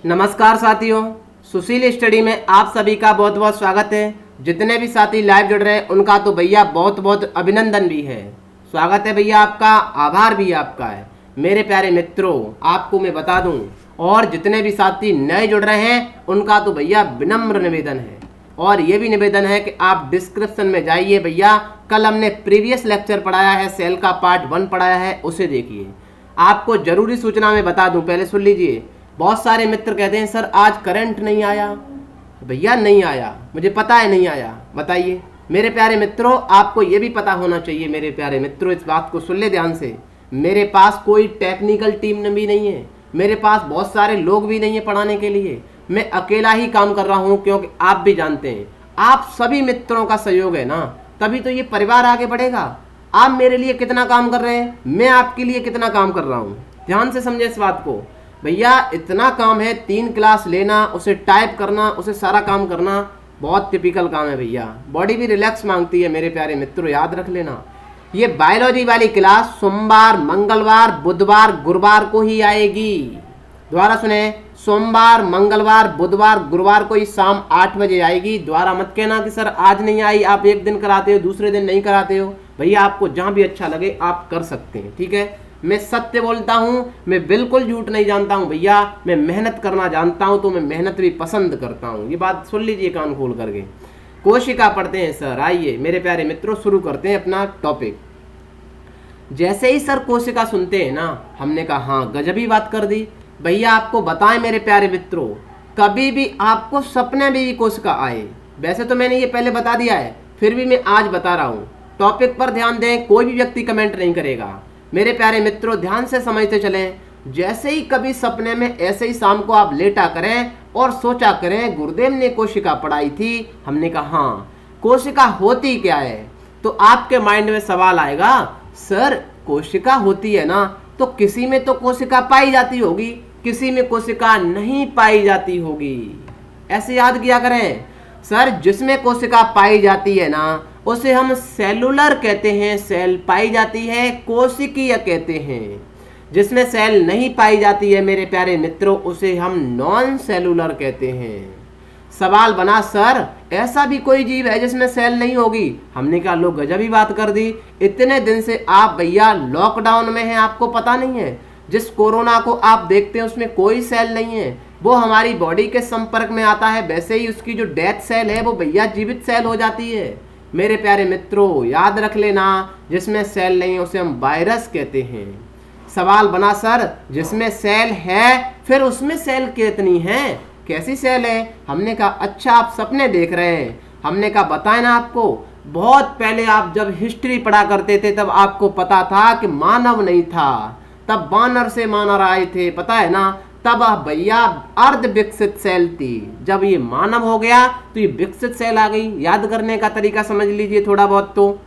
नमस्कार साथियों, सुशील स्टडी में आप सभी का बहुत बहुत स्वागत है। जितने भी साथी लाइव जुड़ रहे हैं उनका तो भैया बहुत बहुत अभिनंदन भी है। स्वागत है भैया आपका, आभार भी आपका है। मेरे प्यारे मित्रों, आपको मैं बता दूं, और जितने भी साथी नए जुड़ रहे हैं उनका तो भैया विनम्र निवेदन है, और ये भी निवेदन है कि आप डिस्क्रिप्शन में जाइए भैया। कल हमने प्रीवियस लेक्चर पढ़ाया है, सेल का पार्ट 1 पढ़ाया है, उसे देखिए। आपको जरूरी सूचना में बता दूं, पहले सुन लीजिए। बहुत सारे मित्र कहते हैं सर आज करंट नहीं आया। भैया नहीं आया, मुझे पता है नहीं आया। बताइए मेरे प्यारे मित्रों, आपको ये भी पता होना चाहिए मेरे प्यारे मित्रों, इस बात को सुन ले ध्यान से। मेरे पास कोई टेक्निकल टीम भी नहीं है, मेरे पास बहुत सारे लोग भी नहीं है पढ़ाने के लिए। मैं अकेला ही काम कर रहा हूँ, क्योंकि आप भी जानते हैं आप सभी मित्रों का सहयोग है ना, तभी तो ये परिवार आगे बढ़ेगा। आप मेरे लिए कितना काम कर रहे हैं, मैं आपके लिए कितना काम कर रहा हूँ। ध्यान से समझे इस बात को भैया। इतना काम है, 3 क्लास लेना, उसे टाइप करना, उसे सारा काम करना बहुत टिपिकल काम है भैया। बॉडी भी रिलैक्स मांगती है मेरे प्यारे मित्रों, याद रख लेना। ये बायोलॉजी वाली क्लास सोमवार, मंगलवार, बुधवार, गुरुवार को ही आएगी। दोबारा सुने, सोमवार, मंगलवार, बुधवार, गुरुवार को ही शाम 8 बजे आएगी। दोबारा मत कहना कि सर आज नहीं आई, आप एक दिन कराते हो दूसरे दिन नहीं कराते हो। भैया आपको जहां भी अच्छा लगे आप कर सकते हैं, ठीक है। मैं सत्य बोलता हूं, मैं बिल्कुल झूठ नहीं जानता हूं भैया। मैं मेहनत करना जानता हूं, तो मैं मेहनत भी पसंद करता हूं। ये बात सुन लीजिए कान खोल करके। कोशिका पढ़ते हैं सर। आइए मेरे प्यारे मित्रों, शुरू करते हैं अपना टॉपिक। जैसे ही सर कोशिका सुनते हैं ना, हमने कहा हाँ गजब ही बात कर दी। भैया आपको बताएं मेरे प्यारे मित्रों, कभी भी आपको सपने में भी कोशिका आए, वैसे तो मैंने ये पहले बता दिया है, फिर भी मैं आज बता रहा हूँ। टॉपिक पर ध्यान दें, कोई भी व्यक्ति कमेंट नहीं करेगा। मेरे प्यारे मित्रों ध्यान से समझते चलें। जैसे ही कभी सपने में ऐसे ही शाम को आप लेटा करें और सोचा करें गुरुदेव ने कोशिका पढ़ाई थी, हमने कहा हाँ कोशिका होती क्या है, तो आपके माइंड में सवाल आएगा सर कोशिका होती है ना, तो किसी में तो कोशिका पाई जाती होगी, किसी में कोशिका नहीं पाई जाती होगी। ऐसे याद किया करें सर, जिसमें कोशिका पाई जाती है ना उसे हम सेलुलर कहते हैं, सेल पाई जाती है कोशिकीय कहते हैं। जिसमें सेल नहीं पाई जाती है मेरे प्यारे मित्रों, उसे हम नॉन सेलुलर कहते हैं। सवाल बना सर ऐसा भी कोई जीव है जिसमें सेल नहीं होगी। हमने कहा लो गजब ही बात कर दी। इतने दिन से आप भैया लॉकडाउन में हैं, आपको पता नहीं है। जिस कोरोना को आप देखते हैं उसमें कोई सेल नहीं है, वो हमारी बॉडी के संपर्क में आता है, वैसे ही उसकी जो डेथ सेल है वो भैया जीवित सेल हो जाती है। मेरे प्यारे मित्रों याद रख लेना, जिसमें सेल नहीं उसे हम वायरस कहते हैं। सवाल बना सर जिसमें सेल है फिर उसमें सेल कितनी है, कैसी सेल है। हमने कहा अच्छा आप सपने देख रहे हैं। हमने कहा बताएं ना आपको, बहुत पहले आप जब हिस्ट्री पढ़ा करते थे तब आपको पता था कि मानव नहीं था, तब बानर से मानव आए थे, पता है ना। तब भैया अर्ध विकसित सेल थी, जब ये मानव हो गया तो ये विकसित सेल आ गई। याद करने का तरीका समझ लीजिए थोड़ा बहुत। तो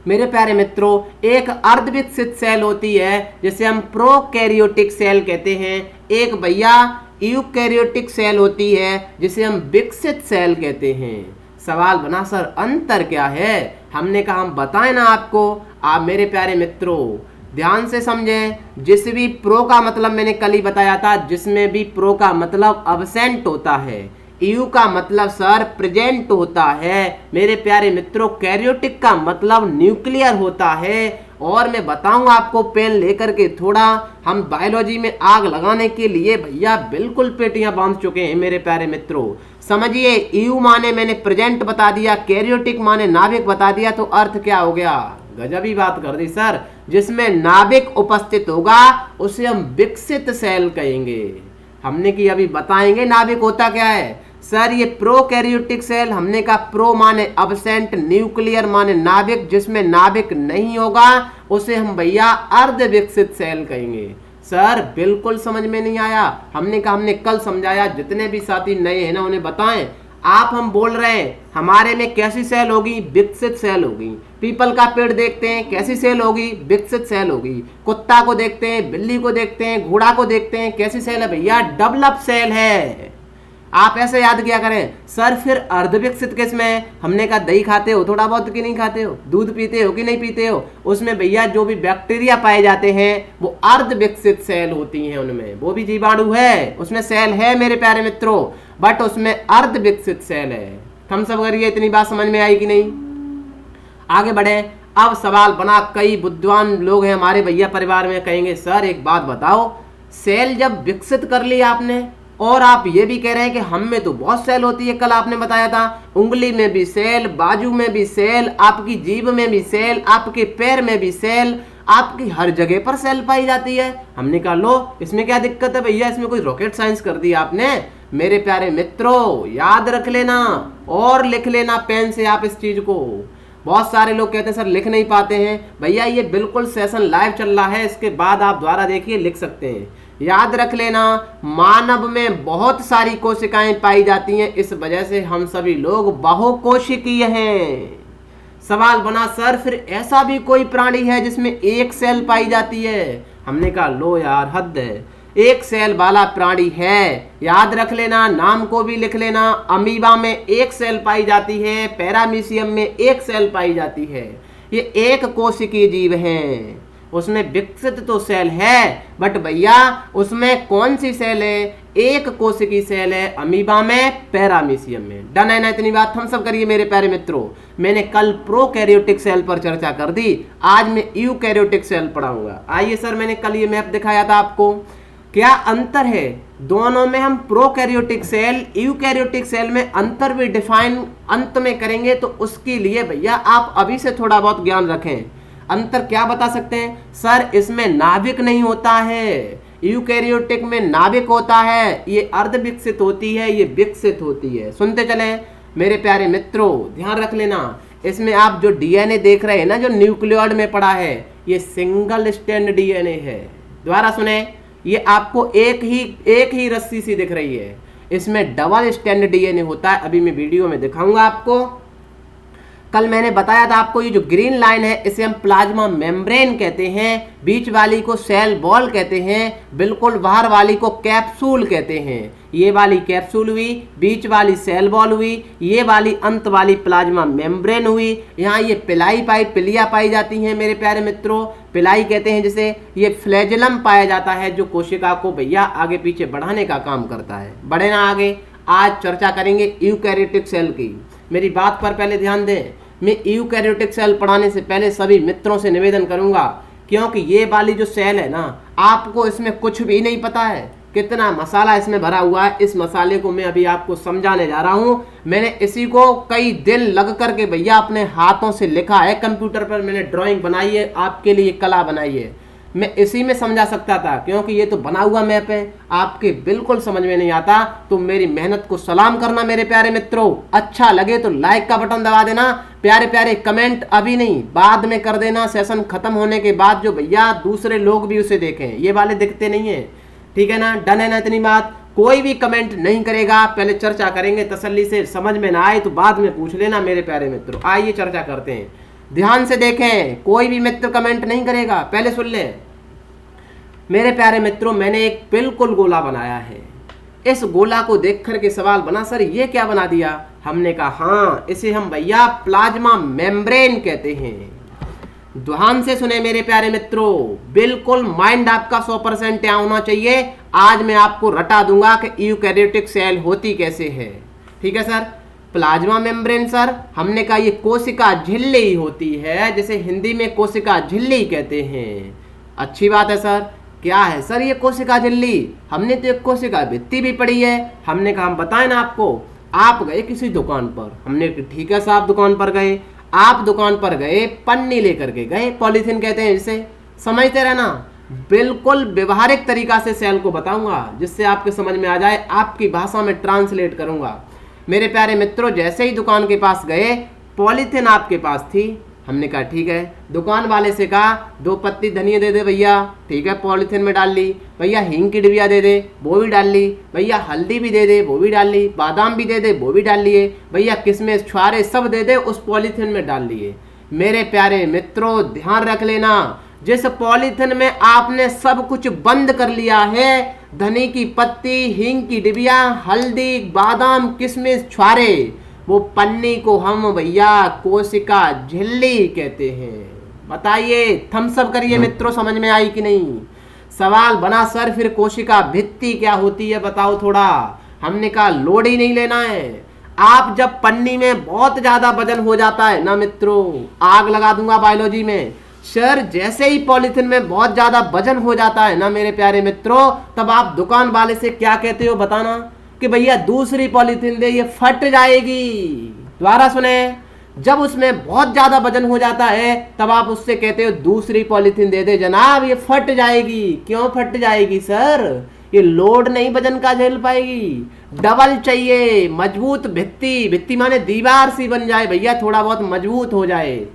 मेरे प्यारे मित्रों एक अर्ध विकसित सेल होती है जिसे हम प्रोकैरियोटिक सेल कहते हैं, एक भैया यूकैरियोटिक सेल होती है जिसे हम विकसित सेल कहते हैं। सवाल बना सर अंतर क्या है, हमने कहा हम बताएं ना आपको। आप मेरे प्यारे मित्रों ध्यान से समझें। जिस भी प्रो का मतलब मैंने कल ही बताया था, जिसमें भी प्रो का मतलब अब्सेंट होता है, यू का मतलब सर प्रेजेंट होता है। मेरे प्यारे मित्रों कैरियोटिक का मतलब न्यूक्लियर होता है। और मैं बताऊं आपको पेन लेकर के, थोड़ा हम बायोलॉजी में आग लगाने के लिए भैया बिल्कुल पेटियां बांध चुके हैं मेरे प्यारे मित्रों। समझिए यू माने मैंने प्रेजेंट बता दिया, कैरियोटिक माने नाभिक बता दिया, तो अर्थ क्या हो गया, गजब ही बात कर दी सर। जिसमें नाभिक उपस्थित होगा उसे हम विकसित सेल कहेंगे। हमने कि अभी बताएंगे नाभिक होता क्या है। सर ये प्रोकैरियोटिक सेल, हमने कहा प्रो माने अब्सेंट, न्यूक्लियर माने नाभिक, जिसमें नाभिक नहीं होगा उसे हम भैया अर्ध विकसित सेल कहेंगे। सर बिल्कुल समझ में नहीं आया। हमने कहा हमने कल समझाया, जितने भी साथी नए हैं ना उन्हें बताएं। आप हम बोल रहे हैं हमारे में कैसी सेल होगी, विकसित सेल होगी। पीपल का पेड़ देखते हैं कैसी सेल होगी, विकसित सेल होगी। कुत्ता को देखते हैं, बिल्ली को देखते हैं, घोड़ा को देखते हैं, कैसी सेल है भैया, डेवलप सेल है। आप ऐसे याद किया करें सर फिर अर्ध विकसित किस में? हमने कहा दही खाते हो थोड़ा बहुत कि नहीं खाते हो, दूध पीते हो कि नहीं पीते हो, उसमें भैया जो भी बैक्टीरिया पाए जाते हैं वो अर्ध विकसित सेल होती हैं, उनमें वो भी जीवाणु है, उसमें सेल है मेरे प्यारे मित्रों, बट उसमें अर्ध विकसित सेल है। हम सब करिए, इतनी बात समझ में आई कि नहीं? आगे बढ़े। अब सवाल बना, कई बुद्धिमान लोग हैं हमारे भैया परिवार में, कहेंगे सर एक बात बताओ, सेल जब विकसित कर लिया आपने और आप ये भी कह रहे हैं कि हम में तो बहुत सेल होती है, कल आपने बताया था उंगली में भी सेल, बाजू में भी सेल, आपकी जीभ में भी सेल, आपके पैर में भी सेल, आपकी हर जगह पर सेल पाई जाती है। हमने कहा लो इसमें क्या दिक्कत है भैया, इसमें कोई रॉकेट साइंस कर दी आपने? मेरे प्यारे मित्रों याद रख लेना और लिख लेना पेन से आप इस चीज को। बहुत सारे लोग कहते हैं सर लिख नहीं पाते हैं, भैया ये बिल्कुल सेशन लाइव चल रहा है, इसके बाद आप द्वारा देखिए लिख सकते हैं। याद रख लेना मानव में बहुत सारी कोशिकाएं पाई जाती हैं, इस वजह से हम सभी लोग बहुकोशिकीय हैं। सवाल बना सर फिर ऐसा भी कोई प्राणी है जिसमें एक सेल पाई जाती है? हमने कहा लो यार हद है, एक सेल वाला प्राणी है, याद रख लेना, नाम को भी लिख लेना। अमीबा में एक सेल पाई जाती है, पैरामीशियम में एक सेल पाई जाती है, ये एक कोशिकीय जीव हैं, उसमें विकसित तो सेल है बट भैया उसमें कौन सी सेल है? एक कोशिकीय सेल है, अमीबा में, पैरामीशियम में। डन है ना इतनी बात? हम सब करिए मेरे प्यारे मित्रों। मैंने कल प्रोकैरियोटिक सेल पर चर्चा कर दी, आज मैं यूकैरियोटिक सेल पढ़ाऊंगा। आइए सर, मैंने कल ये मैप दिखाया था आपको, क्या अंतर है दोनों में? हम प्रोकैरियोटिक सेल यूकैरियोटिक सेल में अंतर भी डिफाइन अंत में करेंगे, तो उसके लिए भैया आप अभी से थोड़ा बहुत ज्ञान रखें। अंतर क्या बता सकते हैं? सर इसमें नाभिक नहीं होता है, यूकैरियोटिक में नाभिक होता है, ये अर्ध विकसित होती है, ये विकसित होती है। सुनते चले मेरे प्यारे मित्रों, ध्यान रख लेना, इसमें आप जो डीएनए देख रहे हैं ना, जो न्यूक्लियोइड में पड़ा है, ये सिंगल स्टैंड डीएनए है। दोबारा सुने, ये आपको एक ही रस्सी सी दिख रही है, इसमें डबल स्टैंड डीएनए होता है। अभी मैं वीडियो में दिखाऊंगा आपको। कल मैंने बताया था आपको, ये जो ग्रीन लाइन है इसे हम प्लाज्मा मेम्ब्रेन कहते हैं, बीच वाली को सेल बॉल कहते हैं, बिल्कुल बाहर वाली को कैप्सूल कहते हैं। ये वाली कैप्सूल हुई, बीच वाली सेल बॉल हुई, ये वाली अंत वाली प्लाज्मा मेम्ब्रेन हुई। यहाँ ये पिलिया पाई जाती हैं मेरे प्यारे मित्रों, पिलाई कहते हैं जिसे। ये फ्लैजेलम पाया जाता है जो कोशिका को भैया आगे पीछे बढ़ाने का काम करता है। बढ़े ना आगे, आज चर्चा करेंगे यूकैरियोटिक सेल की। मेरी बात पर पहले ध्यान दें, मैं यूकैरियोटिक सेल पढ़ाने से पहले सभी मित्रों से निवेदन करूंगा, क्योंकि ये वाली जो सेल है ना, आपको इसमें कुछ भी नहीं पता है, कितना मसाला इसमें भरा हुआ है। इस मसाले को मैं अभी आपको समझाने जा रहा हूँ। मैंने इसी को कई दिन लग करके भैया अपने हाथों से लिखा है, कंप्यूटर पर मैंने ड्राइंग बनाई है, आपके लिए कला बनाई है। मैं इसी में समझा सकता था, क्योंकि ये तो बना हुआ मैप है, आपके बिल्कुल समझ में नहीं आता तो मेरी मेहनत को सलाम करना मेरे प्यारे मित्रों। अच्छा लगे तो लाइक का बटन दबा देना, प्यारे प्यारे कमेंट अभी नहीं बाद में कर देना, सेशन खत्म होने के बाद, जो भैया दूसरे लोग भी उसे देखें, ये वाले दिखते नहीं है, ठीक है ना? डन है ना इतनी बात? कोई भी कमेंट नहीं करेगा, पहले चर्चा करेंगे तसल्ली से, समझ में ना आए तो बाद में पूछ लेना मेरे प्यारे मित्रों। आइए चर्चा करते हैं, ध्यान से देखें, कोई भी मित्र कमेंट नहीं करेगा, पहले सुन ले मेरे प्यारे मित्रों। मैंने एक बिल्कुल गोला बनाया है, इस गोला को देख करके सवाल बना सर ये क्या बना दिया? हमने कहा हाँ, इसे हम भैया प्लाज्मा मेम्ब्रेन कहते हैं। ध्यान से सुने मेरे प्यारे मित्रों, बिल्कुल माइंड आपका 100% यहाँ होना चाहिए। आज मैं आपको रटा दूंगा कि यूकैरियोटिक सेल होती कैसे है, ठीक है सर? प्लाज्मा मेम्ब्रेन सर, हमने कहा ये कोशिका झिल्ली होती है, जिसे हिंदी में कोशिका झिल्ली कहते हैं। अच्छी बात है सर। क्या है सर ये कोशिका झिल्ली? हमने तो एक कोशिका भित्ति भी पढ़ी है। हमने कहा हम बताएं ना आपको। आप गए किसी दुकान पर, हमने ठीक है साहब दुकान पर गए, आप दुकान पर गए, पन्नी लेकर के गए, पॉलीथीन कहते हैं जिसे, समझते रहना। बिल्कुल व्यवहारिक तरीका से सेल को बताऊंगा जिससे आपके समझ में आ जाए, आपकी भाषा में ट्रांसलेट करूंगा मेरे प्यारे मित्रों। जैसे ही दुकान के पास गए, पॉलीथीन आपके पास थी, हमने कहा ठीक है। दुकान वाले से कहा 2 पत्ती धनिया दे दे भैया, ठीक है, पॉलीथीन में डाल ली। भैया हींग की डिबिया दे दे, वो भी डाल ली। भैया हल्दी भी दे दे, वो भी डाल ली। बादाम भी दे दे, वो भी डाल लिए। भैया किशमिश छुआरे सब दे दे, उस पॉलीथीन में डाल लिए। मेरे प्यारे मित्रों ध्यान रख लेना, जिस पॉलीथिन में आपने सब कुछ बंद कर लिया है, धनी की पत्ती, हींग की डिबिया, हल्दी, बादाम, किशमिश, छुआरे, वो पन्नी को हम भैया कोशिका झिल्ली कहते हैं। बताइए, थम्स अप करिए मित्रों, समझ में आई कि नहीं। सवाल बना सर फिर कोशिका भित्ति क्या होती है बताओ थोड़ा। हमने कहा लोड ही नहीं लेना है। आप जब पन्नी में बहुत ज्यादा वजन हो जाता है ना मित्रों, आग लगा दूंगा बायोलॉजी में। सर जैसे ही पॉलीथिन में बहुत ज्यादा वजन हो जाता है ना मेरे प्यारे मित्रों, तब आप दुकान वाले से क्या कहते हो बताना, कि भैया दूसरी पॉलीथिन दे, ये फट जाएगी। दोबारा सुने, जब उसमें बहुत ज्यादा वजन हो जाता है तब आप उससे कहते हो दूसरी पॉलीथिन दे दे जनाब, ये फट जाएगी। क्यों फट जाएगी सर? ये लोड नहीं वजन का झेल पाएगी। डबल चाहिए, मजबूत भित्ति, भित्ति माने दीवार सी बन जाए भैया, थोड़ा बहुत मजबूत हो जाए,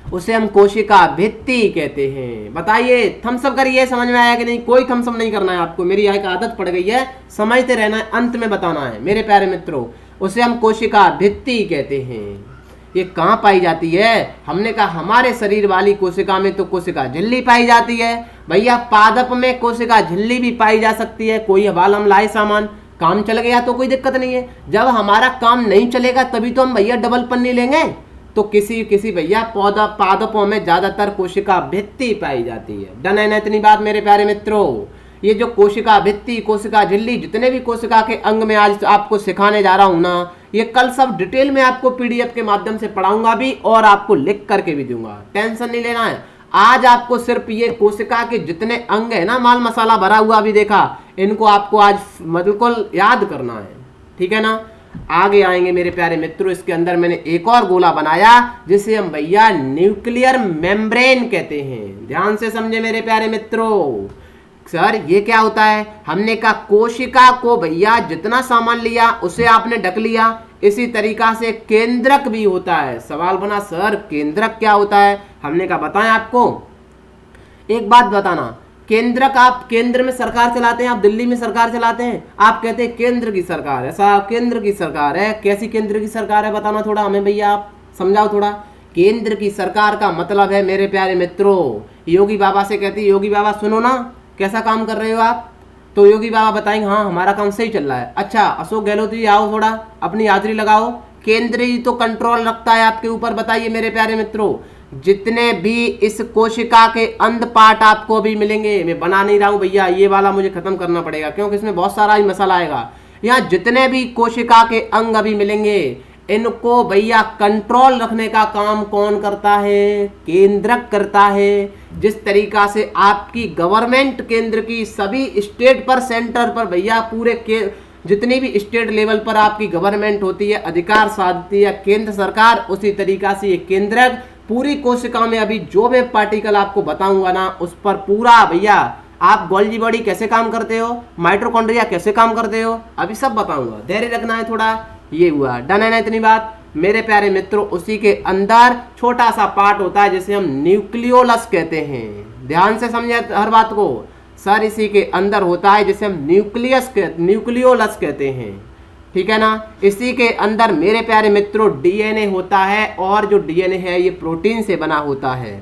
उसे हम कोशिका भित्ति कहते हैं। बताइए, थम्स अप करिए, समझ में आया कि नहीं? कोई थम्स अप नहीं करना है आपको, मेरी एक आदत पड़ गई है, समझते रहना है, अंत में बताना है मेरे प्यारे मित्रों। उसे हम कोशिका भित्ति कहते हैं। ये कहाँ पाई जाती है? हमने कहा हमारे शरीर वाली कोशिका में तो कोशिका झिल्ली पाई जाती है भैया। पादप में कोशिका झिल्ली भी पाई जा सकती है। कोई हवाल हम लाए सामान, काम चल गया तो कोई दिक्कत नहीं है। जब हमारा काम नहीं चलेगा तभी तो हम भैया डबल पन्नी लेंगे। तो किसी भैया पादपों में ज्यादातर कोशिका भित्ति पाई जाती है। डन है ना इतनी बात मेरे प्यारे मित्रों? ये जो कोशिका भित्ति, कोशिका झिल्ली, जितने भी कोशिका के अंग में आज आपको सिखाने जा रहा हूं ना, ये कल सब डिटेल में आपको पीडीएफ के माध्यम से पढ़ाऊंगा भी और आपको लिख करके भी दूंगा। टेंशन नहीं लेना है। आज आपको सिर्फ ये कोशिका के जितने अंग है ना, माल मसाला भरा हुआ अभी देखा, इनको आपको आज बिल्कुल याद करना है, ठीक है ना। आगे आएंगे मेरे प्यारे मित्रों। इसके अंदर मैंने एक और गोला बनाया जिसे हम भैया न्यूक्लियर मेम्ब्रेन कहते हैं। ध्यान से समझे मेरे प्यारे मित्रों। सर ये क्या होता है? हमने कहा कोशिका को भैया जितना सामान लिया उसे आपने ढक लिया। इसी तरीका से केंद्रक भी होता है। सवाल बना सर केंद्रक क्या होता है? हमने कहा बताएं आपको। एक बात बताना, केंद्रक आप केंद्र में सरकार चलाते हैं, आप दिल्ली में सरकार चलाते हैं, आप कहते हैं केंद्र की सरकार है। साहब केंद्र की सरकार है, कैसी केंद्र की सरकार है बताना थोड़ा हमें भैया, आप समझाओ थोड़ा। केंद्र की सरकार का मतलब है मेरे प्यारे मित्रों, योगी बाबा से कहती है योगी बाबा सुनो ना, कैसा काम कर रहे हो आप? तो योगी बाबा बताएंगे हाँ हमारा काम सही चल रहा है। अच्छा अशोक गहलोत जी आओ थोड़ा अपनी हाजिरी लगाओ। केंद्र ही तो कंट्रोल रखता है आपके ऊपर। बताइए मेरे प्यारे मित्रों, जितने भी इस कोशिका के अंध पार्ट आपको अभी मिलेंगे, मैं बना नहीं रहा हूं भैया, ये वाला मुझे खत्म करना पड़ेगा क्योंकि इसमें बहुत सारा ही मसाला आएगा। यहाँ जितने भी कोशिका के अंग अभी मिलेंगे, इनको भैया कंट्रोल रखने का काम कौन करता है? केंद्रक करता है। जिस तरीका से आपकी गवर्नमेंट केंद्र की सभी स्टेट पर, सेंटर पर भैया पूरे के जितनी भी स्टेट लेवल पर आपकी गवर्नमेंट होती है, अधिकार साधती है केंद्र सरकार, उसी तरीका से ये केंद्रक पूरी कोशिका में अभी जो मैं पार्टिकल आपको बताऊंगा ना, उस पर पूरा भैया आप गोल्जी बॉडी कैसे काम करते हो, माइटोकॉन्ड्रिया कैसे काम करते हो, अभी सब बताऊंगा। धैर्य रखना है थोड़ा। ये हुआ, डन है ना इतनी बात मेरे प्यारे मित्रों। उसी के अंदर छोटा सा पार्ट होता है जिसे हम न्यूक्लियोलस कहते हैं। ध्यान से समझे हर बात को। सर इसी के अंदर होता है जिसे हम न्यूक्लियोलस कहते हैं, ठीक है ना। इसी के अंदर मेरे प्यारे मित्रों डीएनए होता है, और जो डीएनए है ये प्रोटीन से बना होता है।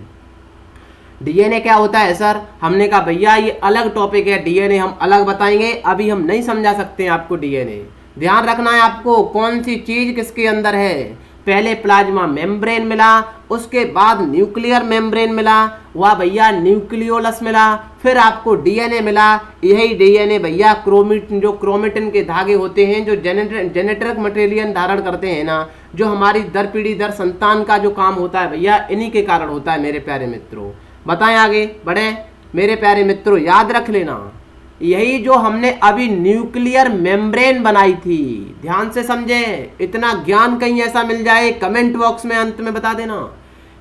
डीएनए क्या होता है सर? हमने कहा भैया ये अलग टॉपिक है, डीएनए हम अलग बताएंगे, अभी हम नहीं समझा सकते हैं आपको डीएनए। ध्यान रखना है आपको कौन सी चीज किसके अंदर है। पहले प्लाज्मा मेम्ब्रेन मिला, उसके बाद न्यूक्लियर मेम्ब्रेन मिला, वह भैया न्यूक्लियोलस मिला, फिर आपको डीएनए मिला। यही डीएनए भैया जो क्रोमेटिन के धागे होते हैं, जो जेनेटिक मटेरियल धारण करते हैं ना, जो हमारी दर पीढ़ी दर संतान का जो काम होता है भैया, इन्हीं के कारण होता है मेरे प्यारे मित्रों। बताएं आगे बढ़े मेरे प्यारे मित्रों, याद रख लेना यही जो हमने अभी न्यूक्लियर मेम्ब्रेन बनाई थी। ध्यान से समझे, इतना ज्ञान कहीं ऐसा मिल जाए कमेंट बॉक्स में अंत में बता देना।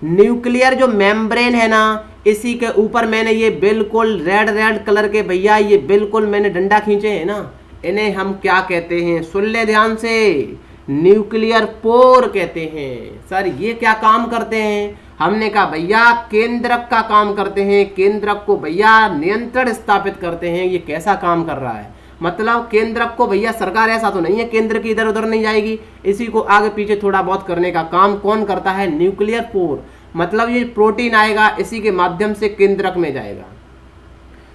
न्यूक्लियर जो मेम्ब्रेन है ना, इसी के ऊपर मैंने ये बिल्कुल रेड कलर के भैया ये बिल्कुल मैंने डंडा खींचे हैं ना, इन्हें हम क्या कहते हैं? सुन ले ध्यान से, न्यूक्लियर पोर कहते हैं। सर ये क्या काम करते हैं? हमने कहा भैया केंद्रक का काम करते हैं। केंद्रक को भैया नियंत्रण स्थापित करते हैं। ये कैसा काम कर रहा है? मतलब केंद्रक को भैया सरकार ऐसा तो नहीं है केंद्र की इधर उधर नहीं जाएगी, इसी को आगे पीछे थोड़ा बहुत करने का काम कौन करता है? Nuclear pore. मतलब ये प्रोटीन आएगा इसी के माध्यम से केंद्रक में जाएगा।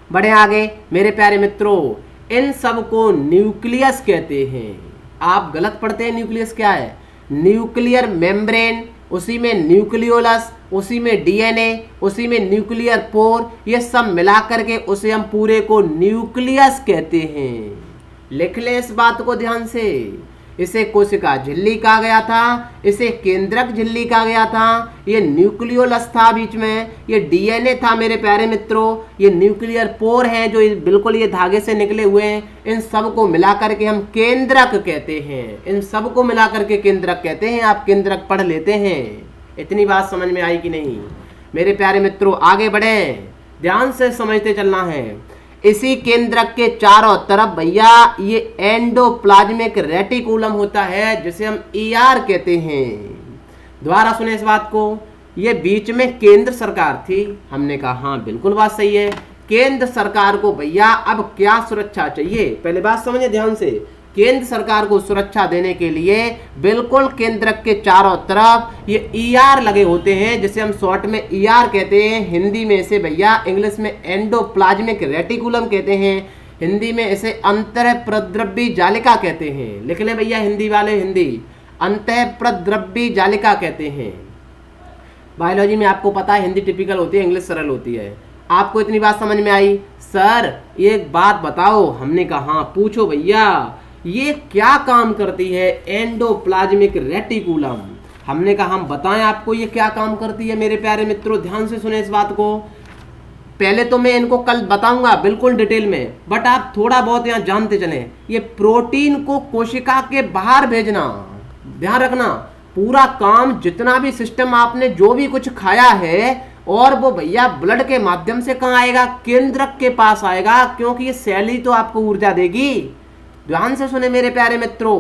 बढ़े आगे मेरे प्यारे मित्रों, इन सब को न्यूक्लियस कहते हैं। आप गलत पढ़ते हैं, न्यूक्लियस क्या है? न्यूक्लियर मेम्ब्रेन, उसी में न्यूक्लियोलस, उसी में डीएनए, उसी में न्यूक्लियर पोर, ये सब मिला करके उसे हम पूरे को न्यूक्लियस कहते हैं। लिख ले इस बात को ध्यान से। इसे कोशिका झिल्ली कहा गया था, इसे केंद्रक झिल्ली कहा गया था, ये न्यूक्लियोलस था बीच में, ये डीएनए था मेरे प्यारे मित्रों, ये न्यूक्लियर पोर हैं जो बिल्कुल ये धागे से निकले हुए हैं। इन सब को मिला करके हम केंद्रक कहते हैं। इन सब को मिला करके केंद्रक कहते हैं। आप केंद्रक पढ़ लेते हैं। इतनी बात समझ में आई कि नहीं मेरे प्यारे मित्रों? आगे बढ़ें, ध्यान से समझते चलना है। इसी केंद्रक के चारों तरफ भैया ये एंडोप्लाज्मिक रेटिकुलम होता है जिसे हम ईआर कहते हैं। दोबारा सुने इस बात को। ये बीच में केंद्र सरकार थी। हमने कहा हाँ बिल्कुल बात सही है। केंद्र सरकार को भैया अब क्या सुरक्षा चाहिए? पहले बात समझिए ध्यान से। केंद्र सरकार को सुरक्षा देने के लिए बिल्कुल केंद्रक के चारों तरफ ये ईआर लगे होते हैं जिसे हम शॉर्ट में ईआर कहते हैं। हिंदी में इसे भैया इंग्लिश में एंडोप्लाज्मिक रेटिकुलम कहते हैं, हिंदी में इसे अंतःप्रद्रव्य जालिका कहते हैं। लिख लें भैया हिंदी वाले, हिंदी अंतःप्रद्रव्य जालिका कहते हैं। बायोलॉजी में आपको पता है हिंदी टिपिकल होती है, इंग्लिश सरल होती है। आपको इतनी बात समझ में आई? सर एक बात बताओ। हमने कहा हाँ पूछो भैया, ये क्या काम करती है एंडोप्लाज्मिक रेटिकुलम? हमने कहा हम बताएं आपको ये क्या काम करती है। मेरे प्यारे मित्रों ध्यान से सुने इस बात को। पहले तो मैं इनको कल बताऊंगा बिल्कुल डिटेल में, बट आप थोड़ा बहुत यहाँ जानते चलें। ये प्रोटीन को कोशिका के बाहर भेजना, ध्यान रखना। पूरा काम जितना भी सिस्टम आपने जो भी कुछ खाया है और वो भैया ब्लड के माध्यम से कहाँ आएगा? केंद्रक के पास आएगा, क्योंकि ये सेल ही तो आपको ऊर्जा देगी। ध्यान से सुने मेरे प्यारे मित्रों।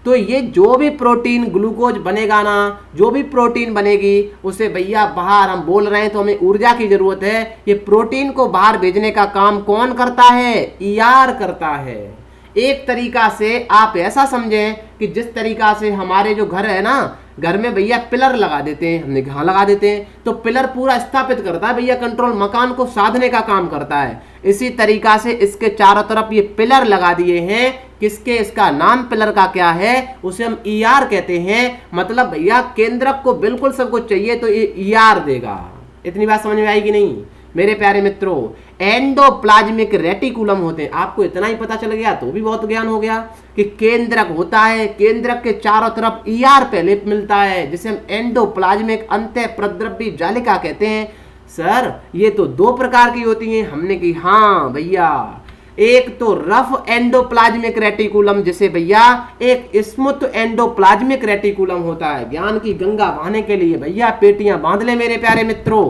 तो ये जो भी प्रोटीन ग्लूकोज बनेगा ना, जो भी प्रोटीन बनेगी उसे भैया बाहर हम बोल रहे हैं तो हमें ऊर्जा की जरूरत है। ये प्रोटीन को बाहर भेजने का काम कौन करता है? ईआर करता है। एक तरीका से आप ऐसा समझें कि जिस तरीका से हमारे जो घर है ना, घर में भैया पिलर लगा देते हैं, हमने कहा लगा देते हैं, तो पिलर पूरा स्थापित करता है भैया, कंट्रोल मकान को साधने का काम करता है। इसी तरीका से इसके चारों तरफ ये पिलर लगा दिए हैं। किसके? इसका नाम पिलर का क्या है? उसे हम ईआर कहते हैं। मतलब भैया केंद्रक को बिल्कुल सब कुछ चाहिए तो ये ईआर देगा। इतनी बात समझ में आई कि नहीं मेरे प्यारे मित्रों? एंडोप्लाज्मिक रेटिकुलम होते हैं। आपको इतना ही पता चल गया तो भी बहुत ज्ञान हो गया कि केंद्रक होता है, केंद्रक के चारों तरफ ईआर पहले मिलता है जिसे हम एंडोप्लाज्मिक अंतःप्रद्रव्य जालिका कहते हैं। सर ये तो दो प्रकार की होती हैं। हमने की हाँ भैया, एक तो रफ एंडोप्लाज्मिक रेटिकुलम जिसे भैया एक स्मूथ एंडोप्लाज्मिक रेटिकुलम होता है। ज्ञान की गंगा बहाने के लिए भैया पेटियां बांध ले मेरे प्यारे मित्रों।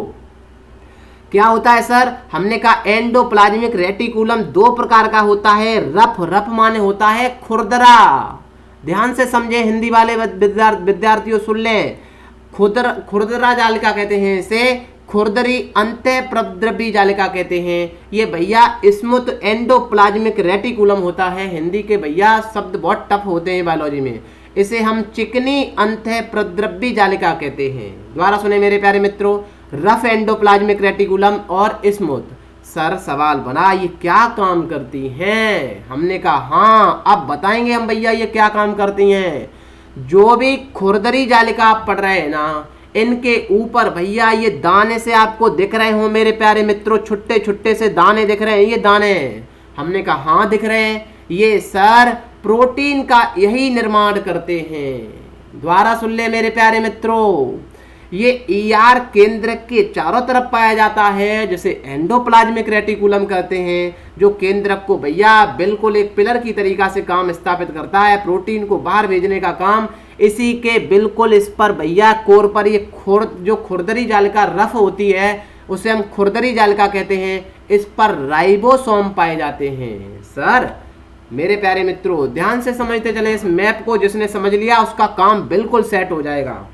क्या होता है सर? हमने कहा एंडोप्लाज्मिक रेटिकुलम दो प्रकार का होता है। रफ, रफ माने होता है खुरदरा। ध्यान से समझे हिंदी वाले विद्यार्थियों सुन लें। खुरदरा जालिका कहते हैं इसे, खुरदरी अंतःप्रद्रव्य जालिका कहते हैं। ये भैया स्मूथ एंडोप्लाज्मिक रेटिकुलम होता है। हिंदी के भैया शब्द बहुत टफ होते हैं बायोलॉजी में। इसे हम चिकनी अंतःप्रद्रव्य जालिका कहते हैं। दोबारा सुने मेरे प्यारे मित्रों, रफ एंडोप्लाज्मिक रेटिकुलम और स्मूथ। सर सवाल बना ये क्या काम करती हैं? हमने कहा हाँ अब बताएंगे हम भैया ये क्या काम करती हैं। जो भी खुरदरी जालिका आप पढ़ रहे हैं ना, इनके ऊपर भैया ये दाने से आपको दिख रहे हो मेरे प्यारे मित्रों, छुट्टे छुट्टे से दाने दिख रहे हैं। ये दाने हमने कहा हाँ दिख रहे हैं। ये सर प्रोटीन का यही निर्माण करते हैं। दोबारा सुन ले मेरे प्यारे मित्रों, ये ईआर केंद्र के चारों तरफ पाया जाता है जिसे एंडोप्लाज्मिक रेटिकुलम कहते हैं, जो केंद्रक को भैया बिल्कुल एक पिलर की तरीका से काम स्थापित करता है, प्रोटीन को बाहर भेजने का काम। इसी के बिल्कुल इस पर भैया कोर पर ये जो खुरदरी जालिका रफ होती है उसे हम खुरदरी जालिका कहते हैं। इस पर राइबोसोम पाए जाते हैं। सर मेरे प्यारे मित्रों ध्यान से समझते चले इस मैप को, जिसने समझ लिया उसका काम बिल्कुल सेट हो जाएगा।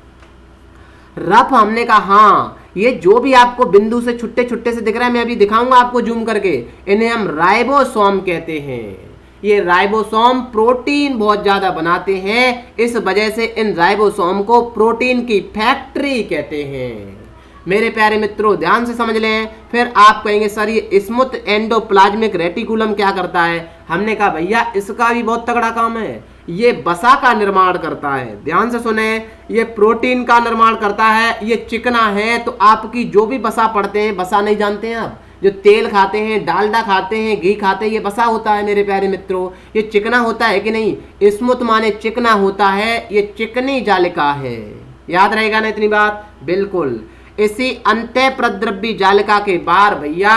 रफ हमने कहा हाँ, ये जो भी आपको बिंदु से छुट्टे छुट्टे से दिख रहा है, मैं अभी दिखाऊंगा आपको जूम करके, इन्हें हम राइबोसोम कहते हैं। ये राइबोसोम प्रोटीन बहुत ज्यादा बनाते हैं, इस वजह से इन राइबोसोम को प्रोटीन की फैक्ट्री कहते हैं। मेरे प्यारे मित्रों ध्यान से समझ लें। फिर आप कहेंगे सर ये स्मूथ एंडोप्लाज्मिक रेटिकुलम क्या करता है? हमने कहा भैया इसका भी बहुत तगड़ा काम है, ये वसा का निर्माण करता है। ध्यान से सुने, ये प्रोटीन का निर्माण करता है, ये चिकना है। तो आपकी जो भी वसा पड़ते हैं, वसा नहीं जानते हैं आप, जो तेल खाते हैं, डालडा खाते हैं, घी खाते हैं, ये वसा होता है मेरे प्यारे मित्रों। ये चिकना होता है कि नहीं? स्मूथ माने चिकना होता है, ये चिकनी जालिका है। याद रहेगा ना इतनी बात? बिल्कुल। इसी अंत्य प्रद्रव्य जालिका के बाहर भैया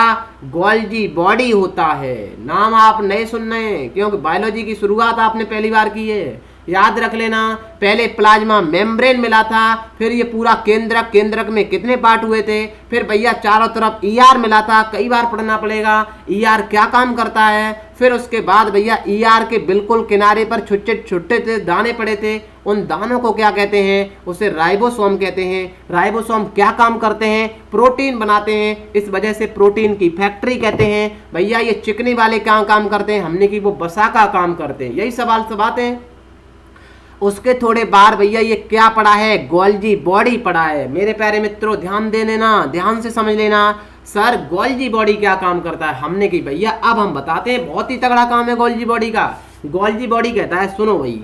गोल्जी बॉडी होता है। नाम आप नए सुन रहे हैं क्योंकि बायोलॉजी की शुरुआत आपने पहली बार की है। याद रख लेना, पहले प्लाज्मा मेम्ब्रेन मिला था, फिर ये पूरा केंद्रक, केंद्रक में कितने पार्ट हुए थे, फिर भैया चारों तरफ ईआर मिला था। कई बार पढ़ना पड़ेगा ईआर क्या काम करता है। फिर उसके बाद भैया ईआर के बिल्कुल किनारे पर छोटे छोटे से दाने पड़े थे, उन दानों को क्या कहते हैं? उसे राइबोसोम कहते हैं। राइबोसोम क्या काम करते हैं? प्रोटीन बनाते हैं, इस वजह से प्रोटीन की फैक्ट्री कहते हैं। भैया ये चिकनी वाले क्या काम करते हैं? हमने की वो वसा का काम करते हैं। यही सवाल सब आते हैं। उसके थोड़े बाहर भैया ये क्या पड़ा है? गोल्जी बॉडी पड़ा है। मेरे प्यारे मित्रों ध्यान दे लेना, ध्यान से समझ लेना। सर गोल्जी बॉडी क्या काम करता है? हमने की भैया अब हम बताते हैं, बहुत ही तगड़ा काम है गोल्जी बॉडी का। गोल्जी बॉडी कहता है, सुनो भाई,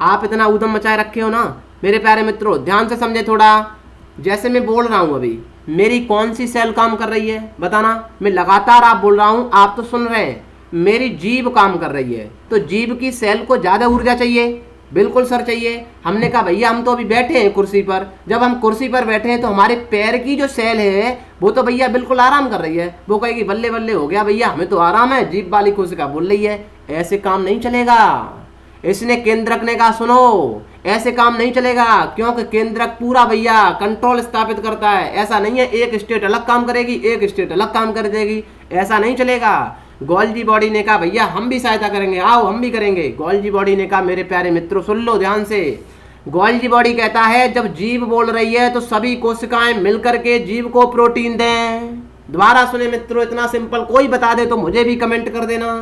आप इतना उधम मचाए रखे हो ना मेरे प्यारे मित्रों, ध्यान से समझे थोड़ा। जैसे मैं बोल रहा हूं अभी, मेरी कौन सी सेल काम कर रही है बताना? मैं लगातार आप बोल रहा हूं, आप तो सुन रहे हैं। मेरी जीभ काम कर रही है, तो जीभ की सेल को ज्यादा ऊर्जा चाहिए। बिल्कुल सर चाहिए। हमने कहा भैया हम तो अभी बैठे हैं कुर्सी पर, जब हम कुर्सी पर बैठे हैं तो हमारे पैर की जो सेल है वो तो भैया बिल्कुल आराम कर रही है। वो कहेगी बल्ले बल्ले हो गया भैया, हमें तो आराम है, जीभ वाली कोशिका बोल रही है। ऐसे काम नहीं चलेगा। इसने केंद्रक ने कहा सुनो, ऐसे काम नहीं चलेगा, क्योंकि केंद्रक पूरा भैया कंट्रोल स्थापित करता है। ऐसा नहीं है एक स्टेट अलग काम करेगी, एक स्टेट अलग काम कर देगी, ऐसा नहीं चलेगा। गोल्जी बॉडी ने कहा भैया हम भी सहायता करेंगे, आओ हम भी करेंगे। गोल्जी बॉडी ने कहा मेरे प्यारे मित्रों सुन लो ध्यान से। गोल्जी बॉडी कहता है जब जीभ बोल रही है तो सभी कोशिकाएं मिलकर के जीभ को प्रोटीन दें। दोबारा सुने मित्रों, इतना सिंपल, कोई बता दे तो मुझे भी कमेंट कर देना।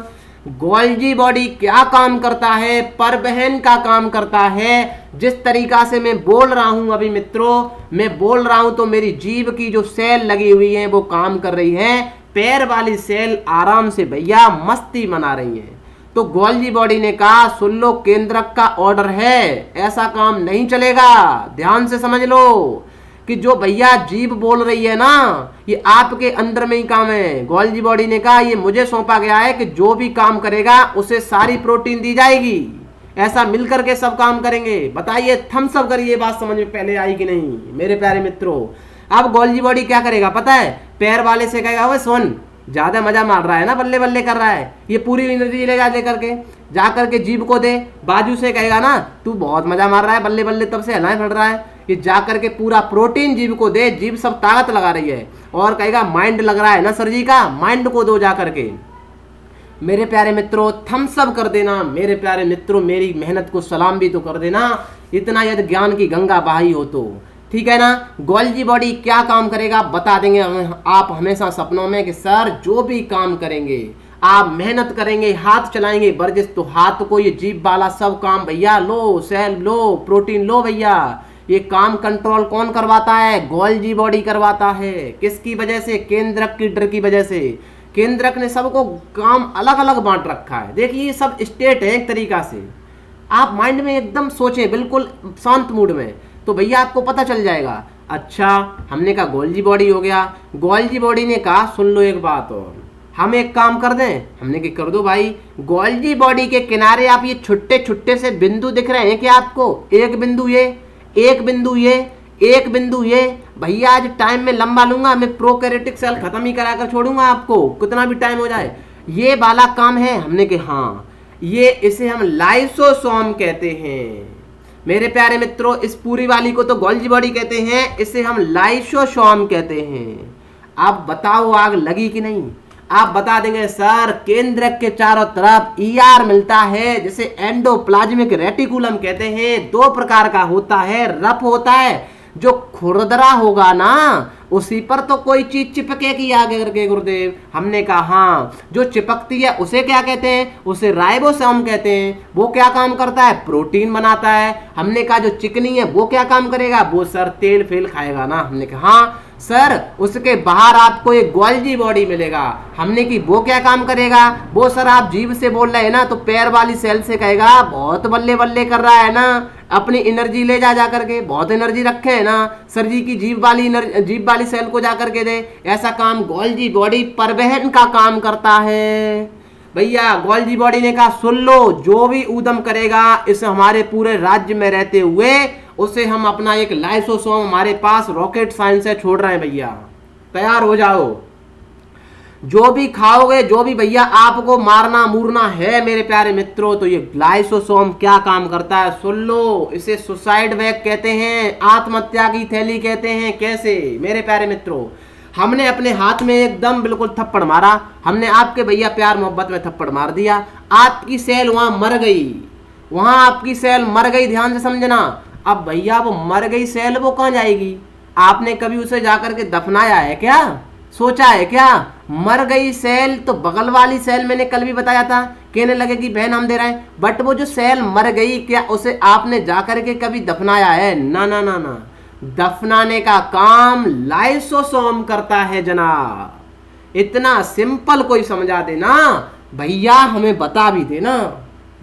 गोल्जी बॉडी क्या काम करता है? परिवहन का काम करता है। जिस तरीका से मैं बोल रहा हूं अभी मित्रों, मैं बोल रहा हूं तो मेरी जीभ की जो सेल लगी हुई है वो काम कर रही है, पैर वाली सेल आराम से भैया मस्ती मना रही है। तो गोल्जी बॉडी ने कहा सुन लो, केंद्रक का ऑर्डर है, ऐसा काम नहीं चलेगा। ध्यान से समझ लो कि जो भैया जीभ बोल रही है ना, ये आपके अंदर में ही काम है। गोल्जी बॉडी ने कहा ये मुझे सौंपा गया है कि जो भी काम करेगा उसे सारी प्रोटीन दी जाएगी, ऐसा मिलकर के सब काम करेंगे। बताइए, थम्स अप करिए, बात समझ में पहले आई कि नहीं मेरे प्यारे मित्रों। अब गोल्जी बॉडी क्या करेगा पता है? पैर वाले से कहेगा ओए सुन, ज्यादा मजा मार रहा है ना, बल्ले बल्ले कर रहा है, ये पूरी एनर्जी ले जा करके जीभ को दे। बाजू से कहेगा ना तू बहुत मजा मार रहा है, बल्ले बल्ले तब से हिलाए फट रहा है, ये जा करके पूरा प्रोटीन जीभ को दे। जीभ सब ताकत लगा रही है। और कहेगा माइंड लग रहा है ना सर जी का, माइंड को दो जा करके। मेरे प्यारे मित्रों थम्स अप कर देना। मेरे प्यारे मित्रों मेरी मेहनत को सलाम भी तो कर देना, इतना यदि ज्ञान की गंगा बहाई हो तो, ठीक है ना। गोल्जी बॉडी क्या काम करेगा बता देंगे आप हमेशा सपनों में कि सर जो भी काम करेंगे, आप मेहनत करेंगे, हाथ चलाएंगे वर्जिश, तो हाथ को ये जीभ वाला सब काम भैया लो, सेल लो, प्रोटीन लो भैया। ये काम कंट्रोल कौन करवाता है? गोल्जी बॉडी करवाता है। किसकी वजह से? केंद्रक की डर की वजह से। केंद्रक ने सबको काम अलग अलग बांट रखा है। देखिए ये सब स्टेट है एक तरीका से, आप माइंड में एकदम सोचें बिल्कुल शांत मूड में, तो भैया आपको पता चल जाएगा। अच्छा हमने कहा गोल्जी बॉडी हो गया। गोल्जी बॉडी ने कहा सुन लो एक बात और, हम एक काम कर दें। हमने कहा कर दो भाई। गोल्जी बॉडी के किनारे आप ये छोटे छोटे से बिंदु दिख रहे हैं क्या आपको? एक बिंदु ये, एक बिंदु ये, एक बिंदु ये। भैया आज टाइम में लंबा लूंगा, मैं प्रोकैरियोटिक सेल खत्म ही करा कर छोड़ूंगा आपको, कितना भी टाइम हो जाए। ये वाला काम है। हमने कहा हाँ, ये इसे हम लाइसोसोम कहते हैं। मेरे प्यारे मित्रों इस पूरी वाली को तो गोल्जी बॉडी कहते हैं, इसे हम लाइसोसोम कहते हैं। आप बताओ आग लगी कि नहीं? आप बता देंगे सर केंद्रक के चारों तरफ ईआर मिलता है, जिसे एंडोप्लाज्मिक रेटिकुलम कहते हैं। दो प्रकार का होता है, रफ होता है, जो खुरदरा होगा ना उसी पर तो कोई चीज चिपकेगी आगे करके गुरुदेव। हमने कहा हाँ, जो चिपकती है उसे क्या कहते हैं? उसे राइबोसोम कहते हैं। वो क्या काम करता है? प्रोटीन बनाता है। हमने कहा जो चिकनी है वो क्या काम करेगा? वो सर तेल फेल खाएगा ना। हमने कहा हाँ, सर उसके बाहर आपको एक गोल्जी बॉडी मिलेगा। हमने की वो क्या काम करेगा? वो सर आप जीभ से बोल रहे हैं ना, तो पैर वाली सेल से कहेगा बहुत बल्ले बल्ले कर रहा है ना, अपनी एनर्जी ले जा करके, बहुत एनर्जी रखे है ना, सर जी की जीभ वाली सेल को जा करके दे। ऐसा काम गोल्जी बॉडी परिवहन का काम करता है। भैया गोल्जी बॉडी ने कहा सुन लो, जो भी ऊधम करेगा इस हमारे पूरे राज्य में रहते हुए, उसे हम अपना एक लाइसोसोम हमारे पास रॉकेट साइंस से छोड़ रहे हैं। भैया तैयार हो जाओ, जो भी खाओगे, जो भी भैया आपको मारना मूरना है मेरे प्यारे मित्रों, तो ये लाइसोसोम क्या काम करता है सुन लो। इसे सुसाइड बैग कहते हैं, आत्महत्या की थैली कहते हैं। कैसे मेरे प्यारे मित्रों? हमने अपने हाथ में एकदम बिल्कुल थप्पड़ मारा, हमने आपके भैया प्यार मोहब्बत में थप्पड़ मार दिया, आपकी सेल वहां मर गई, वहां आपकी सेल मर गई, ध्यान से समझना। अब भैया वो मर गई सेल वो कहां जाएगी? आपने कभी उसे जाकर के दफनाया है क्या? सोचा है क्या? मर गई सेल तो बगल वाली सेल मैंने कल भी बताया था, कहने लगे कि बहन हम दे रहे हैं, बट वो जो सेल मर गई क्या उसे आपने जाकर के कभी दफनाया है? ना ना ना ना, दफनाने का काम लाइसोसोम करता है जनाब। इतना सिंपल कोई समझा देना भैया, हमें बता भी देना,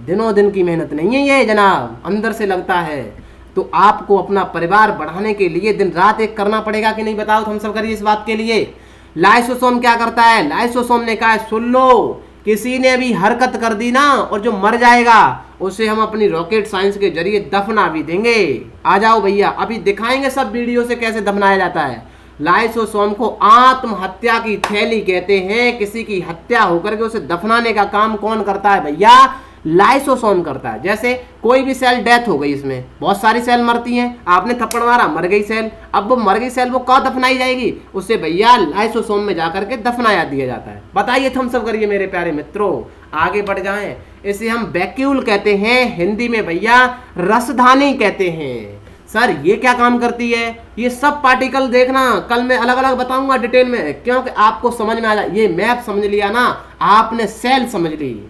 दिनों दिन की मेहनत नहीं है ये जनाब, अंदर से लगता है। तो आपको अपना परिवार बढ़ाने के लिए दिन रात एक करना पड़ेगा कि नहीं? बताओ, तो हम सब करिए इस बात के लिए। लाइसोसोम क्या करता है? लाइसोसोम ने कहा सुन लो, किसी ने भी हरकत कर दी ना और जो मर जाएगा उसे हम अपनी रॉकेट साइंस के जरिए दफना भी देंगे। आ जाओ भैया, अभी दिखाएंगे सब वीडियो से कैसे दफनाया जाता है। लाइसोसोम को आत्महत्या की थैली कहते हैं। किसी की हत्या होकर के उसे दफनाने का काम कौन करता है भैया? लाइसोसोम करता है। जैसे कोई भी सेल डेथ हो गई, इसमें बहुत सारी सेल मरती हैं, आपने थप्पड़ मारा मर गई सेल, अब वो मर गई सेल वो कहाँ दफनाई जाएगी? उसे भैया लाइसोसोम में जाकर के दफनाया दिया जाता है। बताइए, हम सब करिए मेरे प्यारे मित्रों, आगे बढ़ जाएं। इसे हम वैक्यूल कहते हैं, हिंदी में भैया रसधानी कहते हैं। सर ये क्या काम करती है? ये सब पार्टिकल देखना, कल मैं अलग अलग बताऊंगा डिटेल में, क्योंकि आपको समझ में आ जाए। ये मैप समझ लिया ना आपने, सेल समझ ली,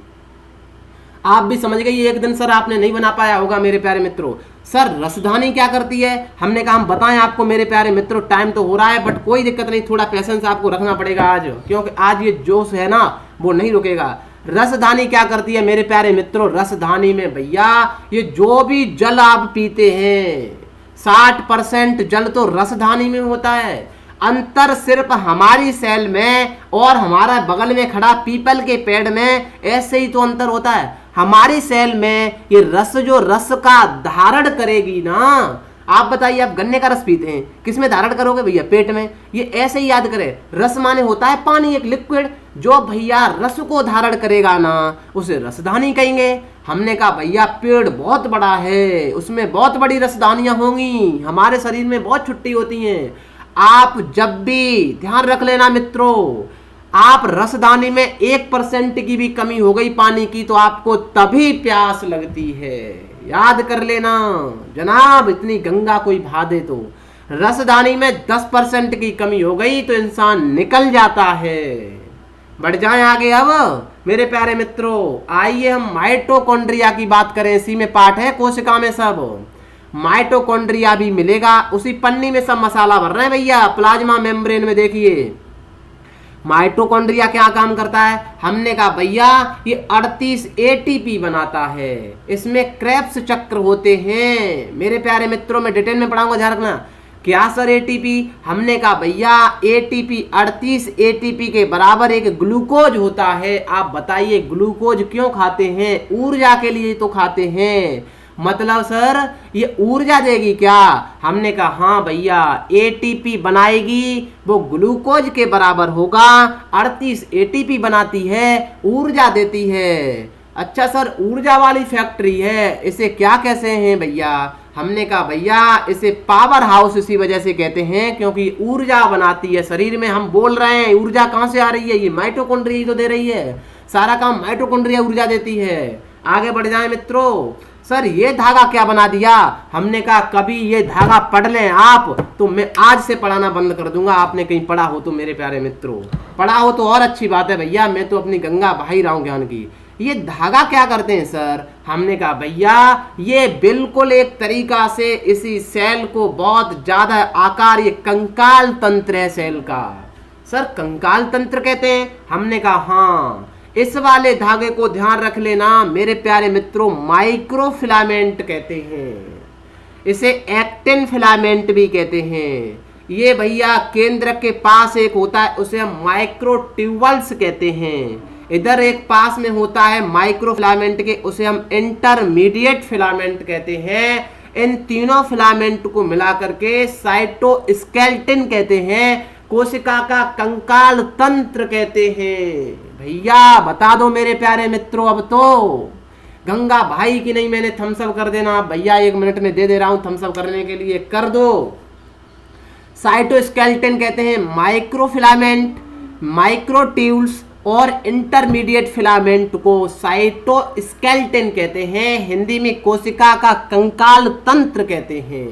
आप भी समझ गए। एक दिन सर आपने नहीं बना पाया होगा मेरे प्यारे मित्रों। सर रसधानी क्या करती है? हमने कहा हम बताएं आपको मेरे प्यारे मित्रों, टाइम तो हो रहा है बट कोई दिक्कत नहीं, थोड़ा पेशेंस आपको रखना पड़ेगा आज, क्योंकि आज ये जोश है ना वो नहीं रुकेगा। रसधानी क्या करती है मेरे प्यारे मित्रों? रसधानी में भैया ये जो भी जल आप पीते हैं 60% जल तो रसधानी में होता है। अंतर सिर्फ हमारी सेल में और हमारा बगल में खड़ा पीपल के पेड़ में ऐसे ही तो अंतर होता है। हमारी सेल में ये रस जो रस का धारण करेगी ना, आप बताइए, आप गन्ने का रस पीते हैं, किस में धारण करोगे भैया? पेट में। ये ऐसे ही याद करें, रस माने होता है पानी, एक लिक्विड, जो भैया रस को धारण करेगा ना उसे रसधानी कहेंगे। हमने कहा भैया पेड़ बहुत बड़ा है, उसमें बहुत बड़ी रसधानियां होंगी, हमारे शरीर में बहुत छुट्टी होती हैं। आप जब भी ध्यान रख लेना मित्रों, आप रसदानी में 1% की भी कमी हो गई पानी की तो आपको तभी प्यास लगती है। याद कर लेना जनाब, इतनी गंगा कोई भा दे तो। रसदानी में 10% की कमी हो गई तो इंसान निकल जाता है। बढ़ जाएं आगे अब मेरे प्यारे मित्रों, आइए हम माइटोकॉन्ड्रिया की बात करें। इसी में पार्ट है कोशिका में सब। माइटोकॉन्ड्रिया भी मिलेगा, उसी पन्नी में सब मसाला भर रहे हैं भैया। प्लाज्मा मेम्ब्रेन में देखिए माइटोकॉन्ड्रिया क्या काम करता है। हमने कहा भैया ये 38 एटीपी बनाता है, इसमें क्रेब्स चक्र होते हैं। मेरे प्यारे मित्रों में डिटेल में पढ़ाऊंगा, ध्यान रखना। क्या सर एटीपी? हमने कहा भैया एटीपी 38 एटीपी के बराबर एक ग्लूकोज होता है। आप बताइए ग्लूकोज क्यों खाते हैं? ऊर्जा के लिए तो खाते हैं। मतलब सर ये ऊर्जा देगी क्या? हमने कहा हाँ भैया, एटीपी बनाएगी, वो ग्लूकोज के बराबर होगा। 38 एटीपी बनाती है, ऊर्जा देती है। अच्छा सर ऊर्जा वाली फैक्ट्री है, इसे क्या कैसे हैं भैया? हमने कहा भैया इसे पावर हाउस इसी वजह से कहते हैं क्योंकि ऊर्जा बनाती है शरीर में। हम बोल रहे हैं ऊर्जा कहाँ से आ रही है? ये माइटोकॉन्ड्रिया तो दे रही है, सारा काम माइटोकॉन्ड्रिया ऊर्जा देती है। आगे बढ़ जाए मित्रों। सर ये धागा क्या बना दिया? हमने कहा कभी ये धागा पढ़ लें आप तो मैं आज से पढ़ाना बंद कर दूंगा। आपने कहीं पढ़ा हो तो मेरे प्यारे मित्रों, पढ़ा हो तो और अच्छी बात है भैया, मैं तो अपनी गंगा बहा ही रहा हूं ज्ञान की। ये धागा क्या करते हैं सर? हमने कहा भैया ये बिल्कुल एक तरीका से इसी सेल को बहुत ज्यादा आकार, ये कंकाल तंत्र है सेल का। सर कंकाल तंत्र कहते हैं? हमने कहा हाँ। इस वाले धागे को ध्यान रख लेना मेरे प्यारे मित्रों, माइक्रोफिलामेंट कहते हैं, इसे एक्टिन फिलामेंट भी कहते हैं। ये भैया केंद्र के पास एक होता है, उसे हम माइक्रोट्यूबल्स कहते हैं। इधर एक पास में होता है माइक्रोफिलामेंट के, उसे हम इंटरमीडिएट फिलामेंट कहते हैं। इन तीनों फिलामेंट को मिला करके साइटोस्केलेटन कहते हैं, कोशिका का कंकाल तंत्र कहते हैं। भैया बता दो मेरे प्यारे मित्रों, अब तो गंगा भाई की नहीं, मैंने थम्सअप कर देना भैया, 1 मिनट में दे दे रहा हूं थम्सअप करने के लिए, कर दो। साइटोस्केलेटन कहते हैं माइक्रोफिलामेंट, माइक्रोट्यूब्स और इंटरमीडिएट फिलामेंट को साइटोस्केलेटन कहते हैं। हिंदी में कोशिका का कंकाल तंत्र कहते हैं।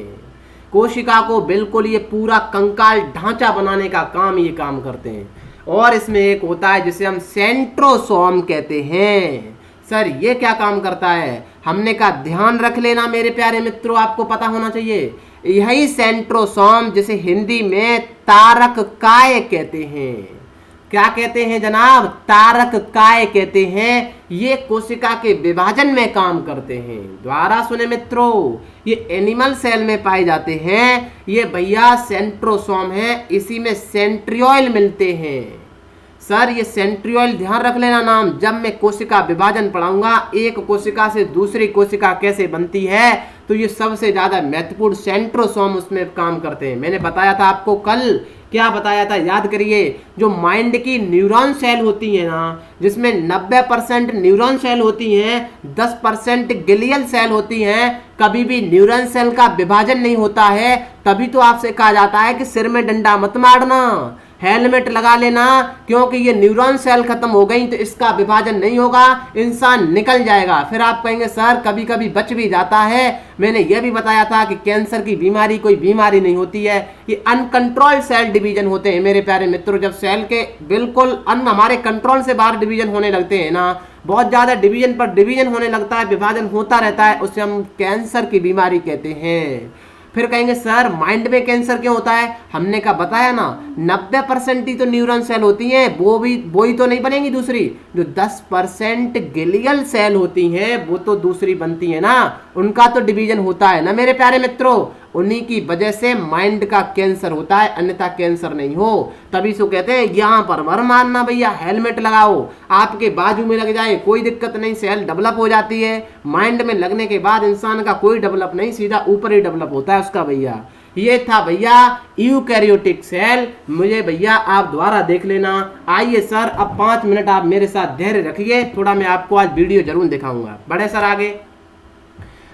कोशिका को बिल्कुल ये पूरा कंकाल ढांचा बनाने का काम ये काम करते हैं। और इसमें एक होता है जिसे हम सेंट्रोसोम कहते हैं। सर ये क्या काम करता है? हमने कहा ध्यान रख लेना मेरे प्यारे मित्रों, आपको पता होना चाहिए। यही सेंट्रोसोम जिसे हिंदी में तारक काय कहते हैं। क्या कहते हैं जनाब? तारक काय कहते हैं। ये कोशिका के विभाजन में काम करते हैं। द्वारा सुने मित्रों, ये एनिमल सेल में पाए जाते हैं। ये भैया सेंट्रोसोम है, इसी में सेंट्रियोल मिलते हैं। सर ये सेंट्रियोल ध्यान रख लेना नाम, जब मैं कोशिका विभाजन पढ़ाऊंगा, एक कोशिका से दूसरी कोशिका कैसे बनती है, तो ये सबसे ज्यादा महत्वपूर्ण सेंट्रोसोम उसमें काम करते हैं। मैंने बताया था आपको कल, क्या बताया था याद करिए, जो माइंड की न्यूरॉन सेल होती है ना, जिसमें 90% न्यूरॉन सेल होती हैं, 10% ग्लियल सेल होती हैं, कभी भी न्यूरॉन सेल का विभाजन नहीं होता है। तभी तो आपसे कहा जाता है कि सिर में डंडा मत मारना, हेलमेट लगा लेना, क्योंकि ये न्यूरॉन सेल खत्म हो गई तो इसका विभाजन नहीं होगा, इंसान निकल जाएगा। फिर आप कहेंगे सर कभी कभी बच भी जाता है। मैंने यह भी बताया था कि कैंसर की बीमारी कोई बीमारी नहीं होती है, ये अनकंट्रोल्ड सेल डिवीजन होते हैं मेरे प्यारे मित्रों। जब सेल के बिल्कुल हमारे कंट्रोल से बाहर डिवीजन होने लगते हैं ना, बहुत ज्यादा डिवीजन पर डिवीजन होने लगता है, विभाजन होता रहता है, उसे हम कैंसर की बीमारी कहते हैं। फिर कहेंगे सर माइंड में कैंसर क्यों होता है? हमने कहा बताया ना, 90% ही तो न्यूरॉन सेल होती हैं, वो ही तो नहीं बनेंगी दूसरी। जो 10% ग्लियल सेल होती हैं वो तो दूसरी बनती है ना, उनका तो डिवीजन होता है ना मेरे प्यारे मित्रों। उन्हीं की वजह से माइंड का कैंसर होता है, अन्यथा कैंसर नहीं हो। तभी सो कहते हैं यहाँ पर मर मारना भैया, हेलमेट लगाओ, आपके बाजू में लग जाए कोई दिक्कत नहीं, सेल डेवलप हो जाती है। माइंड में लगने के बाद इंसान का कोई डेवलप नहीं, सीधा ऊपर ही डेवलप होता है उसका भैया। ये था भैया यूकैरियोटिक सेल। मुझे भैया आप द्वारा देख लेना। आइए सर अब 5 मिनट आप मेरे साथ धैर्य रखिए, थोड़ा मैं आपको आज वीडियो जरूर दिखाऊंगा। बढ़े सर आगे।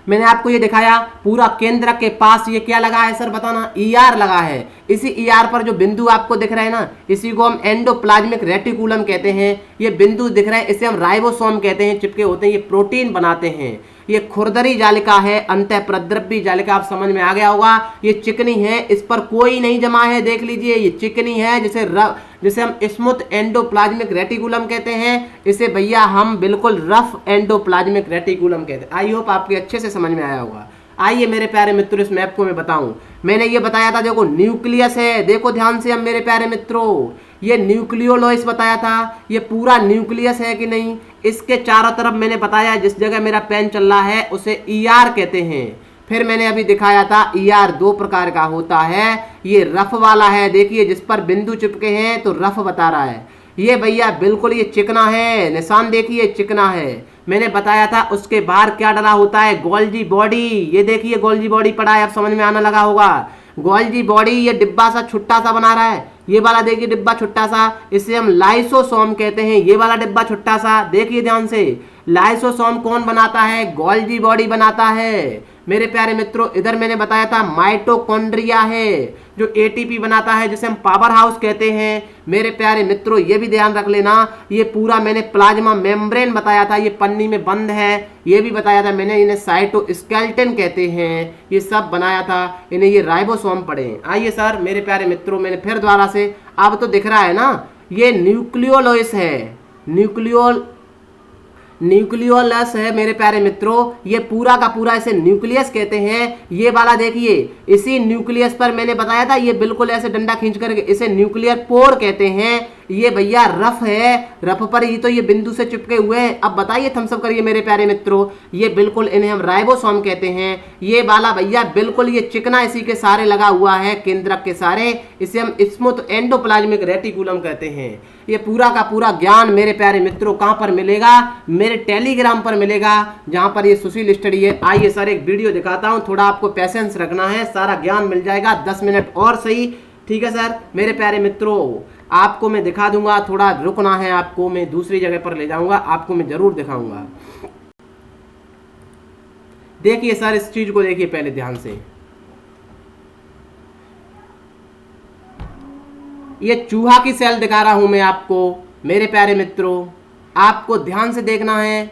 मैंने आपको ये दिखाया पूरा केंद्र के पास ये क्या लगा है सर बताना? ईआर लगा है। इसी ईआर पर जो बिंदु आपको दिख रहे हैं ना, इसी को हम एंडोप्लाज्मिक रेटिकुलम कहते हैं। ये बिंदु दिख रहे हैं, इसे हम राइबोसोम कहते हैं, चिपके होते हैं, ये प्रोटीन बनाते हैं। ये खुरदरी जालिका है, अंतः प्रद्रव्य जालिका, आप समझ में आ गया होगा। ये चिकनी है, इस पर कोई नहीं जमा है, देख लीजिए ये चिकनी है, जिसे हम स्मूथ एंडोप्लाज्मिक रेटिकुलम कहते हैं। इसे भैया हम बिल्कुल रफ एंडोप्लाज्मिक रेटिकुलम कहते हैं। आई होप आपके अच्छे से समझ में आया होगा। आइए मेरे प्यारे मित्रों इस मैप को मैं बताऊं। मैंने ये बताया था, देखो न्यूक्लियस है, देखो ध्यान से अब मेरे प्यारे मित्रों, ये न्यूक्लियोलॉइस बताया था, ये पूरा न्यूक्लियस है कि नहीं। इसके चारों तरफ मैंने बताया, जिस जगह मेरा पेन चल रहा है उसे ईआर कहते हैं। फिर मैंने अभी दिखाया था ईआर 2 प्रकार का होता है। ये रफ वाला है, देखिए जिस पर बिंदु चिपके हैं तो रफ बता रहा है। ये भैया बिल्कुल ये चिकना है, निशान देखिए चिकना है। मैंने बताया था उसके बाहर क्या डला होता है, गोल्जी बॉडी। ये देखिए गोल्जी बॉडी पड़ा है, अब समझ में आना लगा होगा। गोल्जी बॉडी ये डिब्बा सा छुट्टा सा बना रहा है, ये वाला देखिए डिब्बा छुट्टा सा, इसे हम लाइसोसोम कहते हैं। ये वाला डिब्बा छुट्टा सा देखिए ध्यान से, लाइसोसोम कौन बनाता है? गोल्जी बॉडी बनाता है मेरे प्यारे मित्रों। इधर मैंने बताया था माइटोकॉन्ड्रिया है जो एटीपी बनाता है, जिसे हम पावर हाउस कहते हैं मेरे प्यारे मित्रों। ये भी ध्यान रख लेना। ये पूरा मैंने प्लाज्मा मेम्ब्रेन बताया था, ये पन्नी में बंद है। ये भी बताया था मैंने, इन्हें साइटोस्केलेटन कहते हैं। ये सब बनाया था, इन्हें ये राइबोसोम पढ़े। आइए सर मेरे प्यारे मित्रों, मैंने फिर दोबारा से, अब तो दिख रहा है ना, ये न्यूक्लियोलॉइस है। न्यूक्लियोलस है मेरे प्यारे मित्रों, ये पूरा का पूरा इसे न्यूक्लियस कहते हैं। ये वाला देखिए, इसी न्यूक्लियस पर मैंने बताया था, ये बिल्कुल ऐसे डंडा खींच करके इसे न्यूक्लियर पोर कहते हैं। ये भैया रफ है, रफ पर ही तो ये बिंदु से चिपके हुए हैं। अब बताइए, थम्स अप करिए मेरे प्यारे मित्रों, ये बिल्कुल इन्हें हम राइबोसोम कहते हैं। ये वाला भैया बिल्कुल ये चिकना इसी के सारे लगा हुआ है, केंद्रक के सारे, इसे हम स्मूथ एंडोप्लाज्मिक रेटिकुलम कहते हैं। ये पूरा का पूरा ज्ञान मेरे प्यारे मित्रों कहाँ पर मिलेगा? मेरे टेलीग्राम पर मिलेगा, जहां पर ये सुशील स्टडी है। आइए सर एक वीडियो दिखाता हूं, थोड़ा आपको पेशेंस रखना है, सारा ज्ञान मिल जाएगा 10 मिनट और सही। ठीक है सर मेरे प्यारे मित्रों, आपको मैं दिखा दूंगा, थोड़ा रुकना है आपको, मैं दूसरी जगह पर ले जाऊंगा, आपको मैं जरूर दिखाऊंगा। देखिए सर, इस चीज को देखिए पहले ध्यान से। ये चूहा की सेल दिखा रहा हूं मैं आपको मेरे प्यारे मित्रों, आपको ध्यान से देखना है,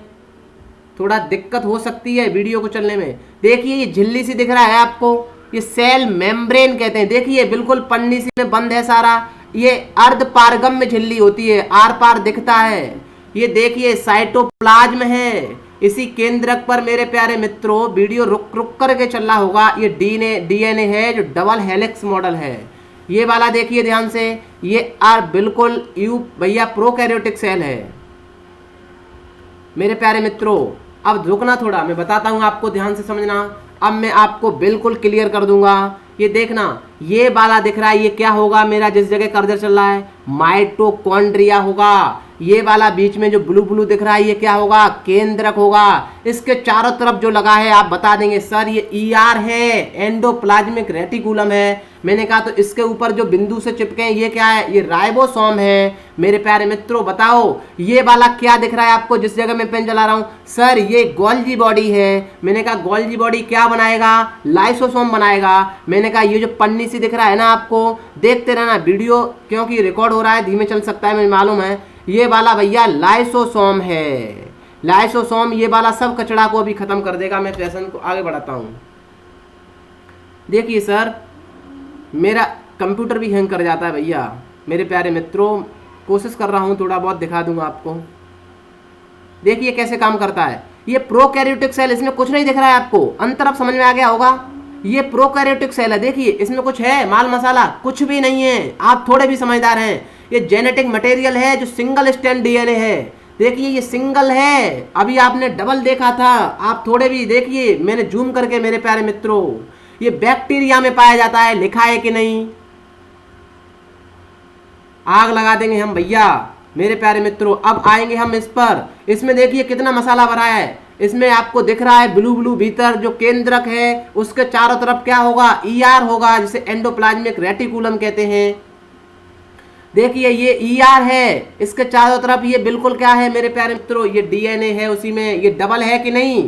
थोड़ा दिक्कत हो सकती है वीडियो को चलने में। देखिए ये झिल्ली सी दिख रहा है आपको, ये सेल मेम्ब्रेन कहते हैं। देखिए बिल्कुल पन्नी सी में बंद है सारा, ये अर्ध पारगम्य झिल्ली होती है, आर पार दिखता है। ये देखिए साइटोप्लाज्म है, इसी केंद्रक पर मेरे प्यारे मित्रों वीडियो रुक रुक करके चल रहा होगा। ये डीएनए है जो डबल हेलिक्स मॉडल है। ये वाला देखिए ध्यान से, ये बिल्कुल भैया प्रोकैरियोटिक सेल है मेरे प्यारे मित्रों। अब रुकना थोड़ा, मैं बताता हूं आपको, ध्यान से समझना। अब मैं आपको बिल्कुल क्लियर कर दूंगा। ये देखना, ये वाला दिख रहा है, ये क्या होगा मेरा जिस जगह कर्सर चल रहा है? माइटोकॉन्ड्रिया होगा। ये वाला बीच में जो ब्लू ब्लू दिख रहा है, ये क्या होगा? केंद्रक होगा। इसके चारों तरफ जो लगा है आप बता देंगे सर ये ईआर है, एंडोप्लाज्मिक रेटिकुलम है। मैंने कहा तो इसके ऊपर जो बिंदु से चिपके हैं ये क्या है? ये राइबोसोम है मेरे प्यारे मित्रों। बताओ ये वाला क्या दिख रहा है आपको जिस जगह मैं पेन चला रहा हूं? सर ये गोल्जी बॉडी है। मैंने कहा गोल्जी बॉडी क्या बनाएगा? लाइसोसोम बनाएगा। मैंने कहा ये जो पन्नी सी दिख रहा है ना, आपको देखते रहना वीडियो, क्योंकि रिकॉर्ड हो रहा है, धीमे चल सकता है मुझे मालूम है। ये वाला भैया लाइसोसोम है। लाइसोसोम ये वाला सब कचरा को अभी खत्म कर देगा। मैं पैसन को आगे बढ़ाता हूं। देखिए सर, मेरा कंप्यूटर भी हैंग कर जाता है भैया मेरे प्यारे मित्रों, कोशिश कर रहा हूं थोड़ा बहुत दिखा दूंगा आपको। देखिए कैसे काम करता है। ये प्रोकैरियोटिक सेल, इसमें कुछ नहीं दिख रहा है आपको, अंतर अब समझ में आ गया होगा। ये प्रोकैरियोटिक सेल है, देखिए इसमें कुछ है माल मसाला? कुछ भी नहीं है। आप थोड़े भी समझदार हैं। ये जेनेटिक मटेरियल है जो सिंगल स्ट्रैंड डीएनए है। देखिए ये सिंगल है, अभी आपने डबल देखा था। आप थोड़े भी देखिए, मैंने जूम करके मेरे प्यारे मित्रों, ये बैक्टीरिया में पाया जाता है, लिखा है कि नहीं? आग लगा देंगे हम भैया मेरे प्यारे मित्रों। अब आएंगे हम इस पर, इसमें देखिए कितना मसाला भरा है। इसमें आपको दिख रहा है ब्लू ब्लू, भीतर जो केंद्रक है उसके चारों तरफ क्या होगा? ईआर होगा, जिसे एंडोप्लाज्मिक रेटिकुलम कहते हैं। देखिए ये ईआर है, इसके चारों तरफ ये बिल्कुल क्या है मेरे प्यारे मित्रों? ये डीएनए है, उसी में ये डबल है कि नहीं?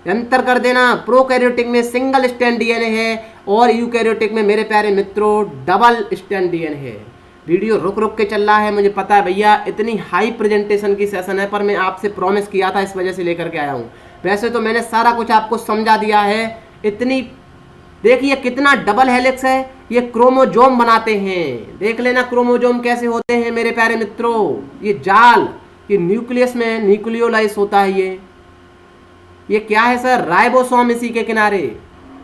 अंतर कर देना, प्रोकैरियोटिक में सिंगल स्ट्रैंड डीएनए है और यूकैरियोटिक में मेरे प्यारे मित्रों डबल स्ट्रैंड डीएनए है। वीडियो रुक रुक के चल रहा है, मुझे पता है भैया, इतनी हाई प्रेजेंटेशन की सेशन है, पर मैं आपसे प्रॉमिस किया था, इस वजह से लेकर के आया हूँ। वैसे तो मैंने सारा कुछ आपको समझा दिया है। इतनी देखिए कितना डबल हेलिक्स है, ये क्रोमोजोम बनाते हैं। देख लेना क्रोमोजोम कैसे होते हैं मेरे प्यारे मित्रों। ये जाल, ये न्यूक्लियस में न्यूक्लियोलाइस होता है। ये क्या है सर? राइबोसोम इसी के किनारे।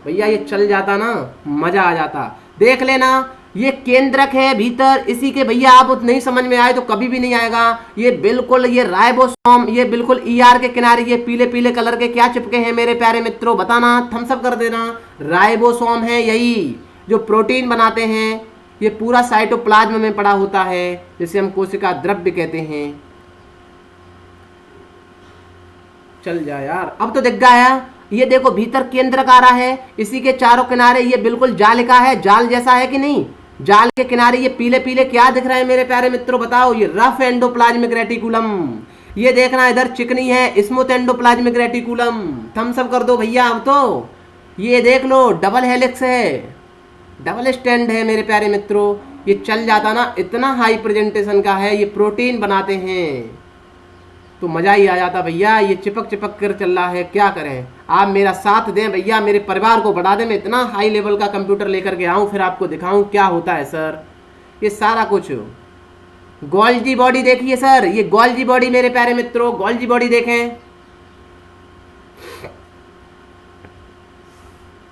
भैया ये चल जाता ना, मजा आ जाता। देख लेना, ये केंद्रक है भीतर, इसी के भैया आप नहीं समझ में आए तो कभी भी नहीं आएगा। ये बिल्कुल ये राइबोसोम, ये बिल्कुल ईआर के किनारे ये पीले पीले कलर के क्या चिपके हैं मेरे प्यारे मित्रों? बताना, थम्स अप कर देना। राइबोसोम है यही जो प्रोटीन बनाते हैं। ये पूरा साइटोप्लाज्म में पड़ा होता है, जिसे हम कोशिका द्रव्य कहते हैं। चल जा यार, अब तो दिख गया। ये देखो भीतर केंद्रक आ रहा है, इसी के चारों किनारे ये बिल्कुल जालिका है, जाल जैसा है कि नहीं? जाल के किनारे ये पीले पीले क्या दिख रहे हैं मेरे प्यारे मित्रों? बताओ। ये रफ एंडोप्लाज्मिक रेटिकुलम। ये देखना इधर चिकनी है, smooth endoplasmic reticulum. Thumbs up कर दो भैया। अब तो ये देख लो, डबल हेलिक्स है, डबल स्टैंड है मेरे प्यारे मित्रों। ये चल जाता ना, इतना हाई प्रेजेंटेशन का है। ये प्रोटीन बनाते हैं तो मजा ही आ जाता भैया। ये चिपक चिपक कर चल रहा है, क्या करें? आप मेरा साथ दें भैया, मेरे परिवार को बढ़ा दें। मैं इतना हाई लेवल का कंप्यूटर लेकर के आऊं, फिर आपको दिखाऊं क्या होता है सर। ये सारा कुछ गोल्जी बॉडी देखिए सर, ये गोल्जी बॉडी मेरे प्यारे मित्रों, गोल्जी बॉडी देखें।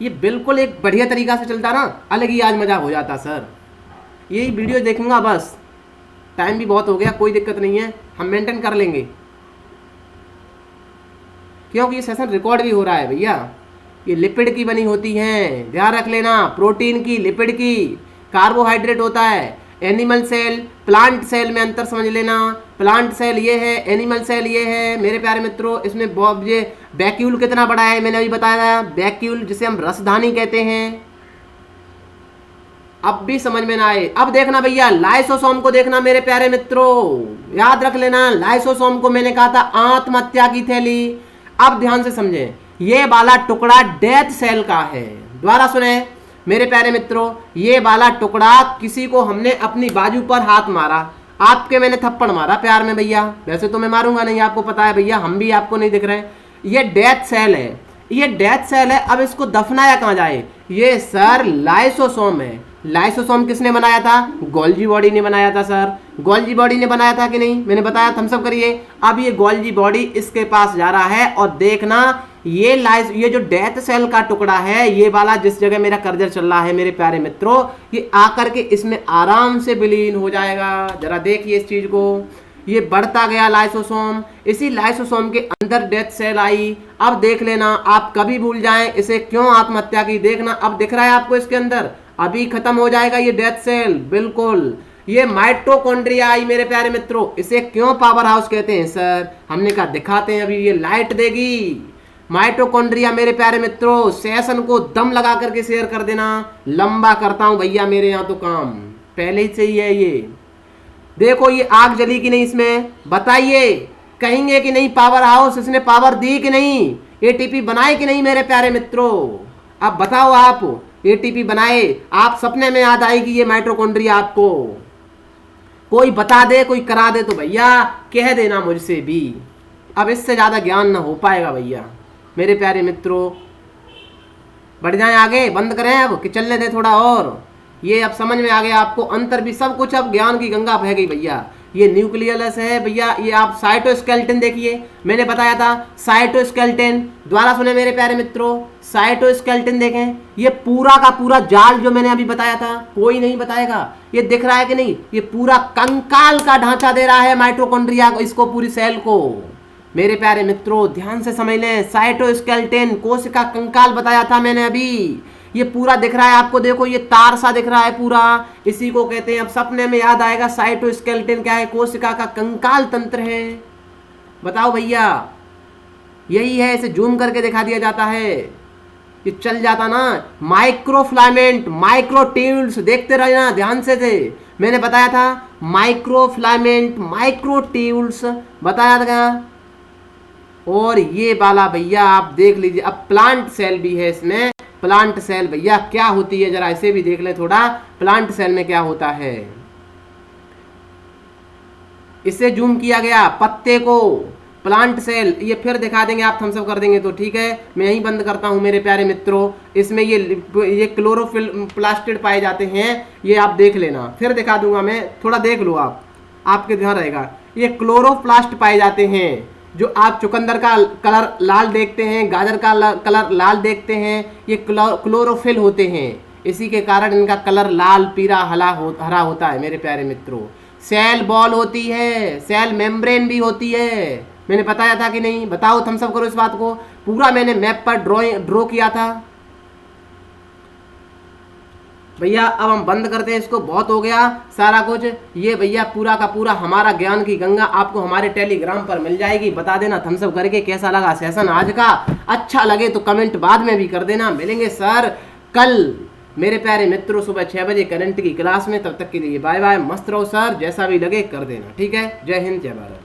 ये बिल्कुल एक बढ़िया तरीका से चलता ना, अलग ही आज मजा हो जाता सर। यही वीडियो देखूंगा बस, टाइम भी बहुत हो गया, कोई दिक्कत नहीं है, हम मेंटेन कर लेंगे क्योंकि ये सेशन रिकॉर्ड भी हो रहा है भैया। ये लिपिड की बनी होती हैं, ध्यान रख लेना, प्रोटीन की, लिपिड की, कार्बोहाइड्रेट होता है। एनिमल सेल प्लांट सेल में अंतर समझ लेना, प्लांट सेल ये है, एनिमल सेल ये है मेरे प्यारे मित्रों। इसमें ये वैक्यूल कितना बड़ा है मैंने अभी बताया, वैक्यूल जिसे हम रसधानी कहते हैं। अब भी समझ में ना आए, अब देखना भैया, लाइसोसोम को देखना मेरे प्यारे मित्रों, याद रख लेना, लाइसोसोम को मैंने कहा था आत्महत्या की थैली। अब ध्यान से समझें, ये वाला टुकड़ा डेथ सेल का है। दोबारा सुने मेरे प्यारे मित्रों, ये वाला टुकड़ा, किसी को हमने अपनी बाजू पर हाथ मारा, आपके मैंने थप्पड़ मारा प्यार में भैया, वैसे तो मैं मारूंगा नहीं, आपको पता है भैया, हम भी आपको नहीं दिख रहे। ये डेथ सेल है, ये डेथ सेल है। अब इसको दफनाया कहाँ जाए, ये सर लाइसोसोम है। लाइसोसोम किसने बनाया था, गोल्जी बॉडी ने बनाया था सर, गोल्जी बॉडी ने बनाया था कि नहीं, मैंने बताया, थम्स अप करिए। अब ये गोल्जी बॉडी इसके पास जा रहा है और देखना, ये जो डेथ सेल का टुकड़ा है, ये वाला जिस जगह मेरा कर्सर चल रहा है मेरे प्यारे मित्रों, ये आकर के इसमें आराम से विलीन हो जाएगा। जरा देखिए इस चीज को, ये बढ़ता गया लाइसोसोम, इसी लाइसोसोम के अंदर डेथ सेल आई। अब देख लेना, आप कभी भूल जाएं इसे क्यों आत्महत्या की, देखना अब दिख रहा है आपको इसके अंदर, अभी खत्म हो जाएगा ये डेथ सेल बिल्कुल। ये माइटोकॉन्ड्रिया आई मेरे प्यारे मित्रों, इसे क्यों पावर हाउस कहते हैं सर, हमने कहा दिखाते हैं, अभी ये लाइट देगी माइटोकॉन्ड्रिया मेरे प्यारे मित्रों। सेशन को दम लगा करके शेयर कर देना, लंबा करता हूं भैया मेरे यहाँ तो काम पहले ही से ही है। ये देखो, ये आग जली कि नहीं इसमें, बताइए, कहेंगे कि नहीं पावर हाउस इसने पावर दी कि नहीं, एटीपी बनाए कि नहीं मेरे प्यारे मित्रों, अब बताओ आप, एटीपी बनाए, आप सपने में याद आएगी ये माइटोकॉन्ड्रिया आपको, कोई बता दे, कोई करा दे तो भैया कह देना मुझसे भी, अब इससे ज्यादा ज्ञान ना हो पाएगा भैया मेरे प्यारे मित्रों। बढ़ जाएं आगे, बंद करें अब कि चलने दे थोड़ा और। ये अब समझ में आ गया आपको, अंतर भी सब कुछ, अब ज्ञान की गंगा बह गई भैया। ये न्यूक्लियस है भैया, ये आप साइटोस्केलेटन देखिए, मैंने बताया था साइटोस्केलेटन, द्वारा सुने मेरे प्यारे मित्रों, साइटोस्केलेटन देखें, ये पूरा का पूरा जाल जो मैंने अभी बताया था, कोई नहीं बताएगा, ये दिख रहा है कि नहीं, ये पूरा कंकाल का ढांचा दे रहा है माइटोकॉन्ड्रिया को, इसको पूरी सेल को मेरे प्यारे मित्रों ध्यान से समझ लें। साइटोस्केलेटन कोशिका कंकाल बताया था मैंने अभी, ये पूरा दिख रहा है आपको, देखो ये तार सा दिख रहा है पूरा, इसी को कहते हैं, अब सपने में याद आएगा साइटोस्केलेटन क्या है, कोशिका का कंकाल तंत्र है। बताओ भैया, यही है, इसे जूम करके दिखा दिया जाता है, ये चल जाता ना। माइक्रोफिलामेंट, माइक्रोट्यूब्स देखते रहना ध्यान से थे, मैंने बताया था माइक्रोफिलामेंट, माइक्रोट्यूब्स बताया था। और ये वाला भैया आप देख लीजिए, अब प्लांट सेल भी है इसमें, प्लांट सेल भैया क्या होती है, जरा इसे भी देख ले थोड़ा, प्लांट सेल में क्या होता है, इसे जूम किया गया, पत्ते को, प्लांट सेल, ये फिर दिखा देंगे, आप थम्स अप कर देंगे तो ठीक है, मैं यहीं बंद करता हूं मेरे प्यारे मित्रों। इसमें ये क्लोरोफिल प्लास्टिड पाए जाते हैं, ये आप देख लेना, फिर दिखा दूंगा मैं, थोड़ा देख लो आप, आपके ध्यान रहेगा। ये क्लोरोप्लास्ट पाए जाते हैं, जो आप चुकंदर का कलर लाल देखते हैं, गाजर का कलर लाल देखते हैं, ये क्लोरोफिल होते हैं, इसी के कारण इनका कलर लाल, पीला, हरा होता है मेरे प्यारे मित्रों। सेल बॉल होती है, सेल मेम्ब्रेन भी होती है, मैंने बताया था कि नहीं, बताओ थम्स अप करो इस बात को, पूरा मैंने मैप पर ड्रॉ किया था भैया। अब हम बंद करते हैं इसको, बहुत हो गया सारा कुछ। ये भैया पूरा का पूरा हमारा ज्ञान की गंगा आपको हमारे टेलीग्राम पर मिल जाएगी। बता देना थम्स अप करके कैसा लगा सेशन आज का, अच्छा लगे तो कमेंट बाद में भी कर देना। मिलेंगे सर कल मेरे प्यारे मित्रों सुबह 6 बजे करंट की क्लास में, तब तक के लिए बाय बाय, मस्त रहो सर, जैसा भी लगे कर देना, ठीक है। जय हिंद, जय भारत।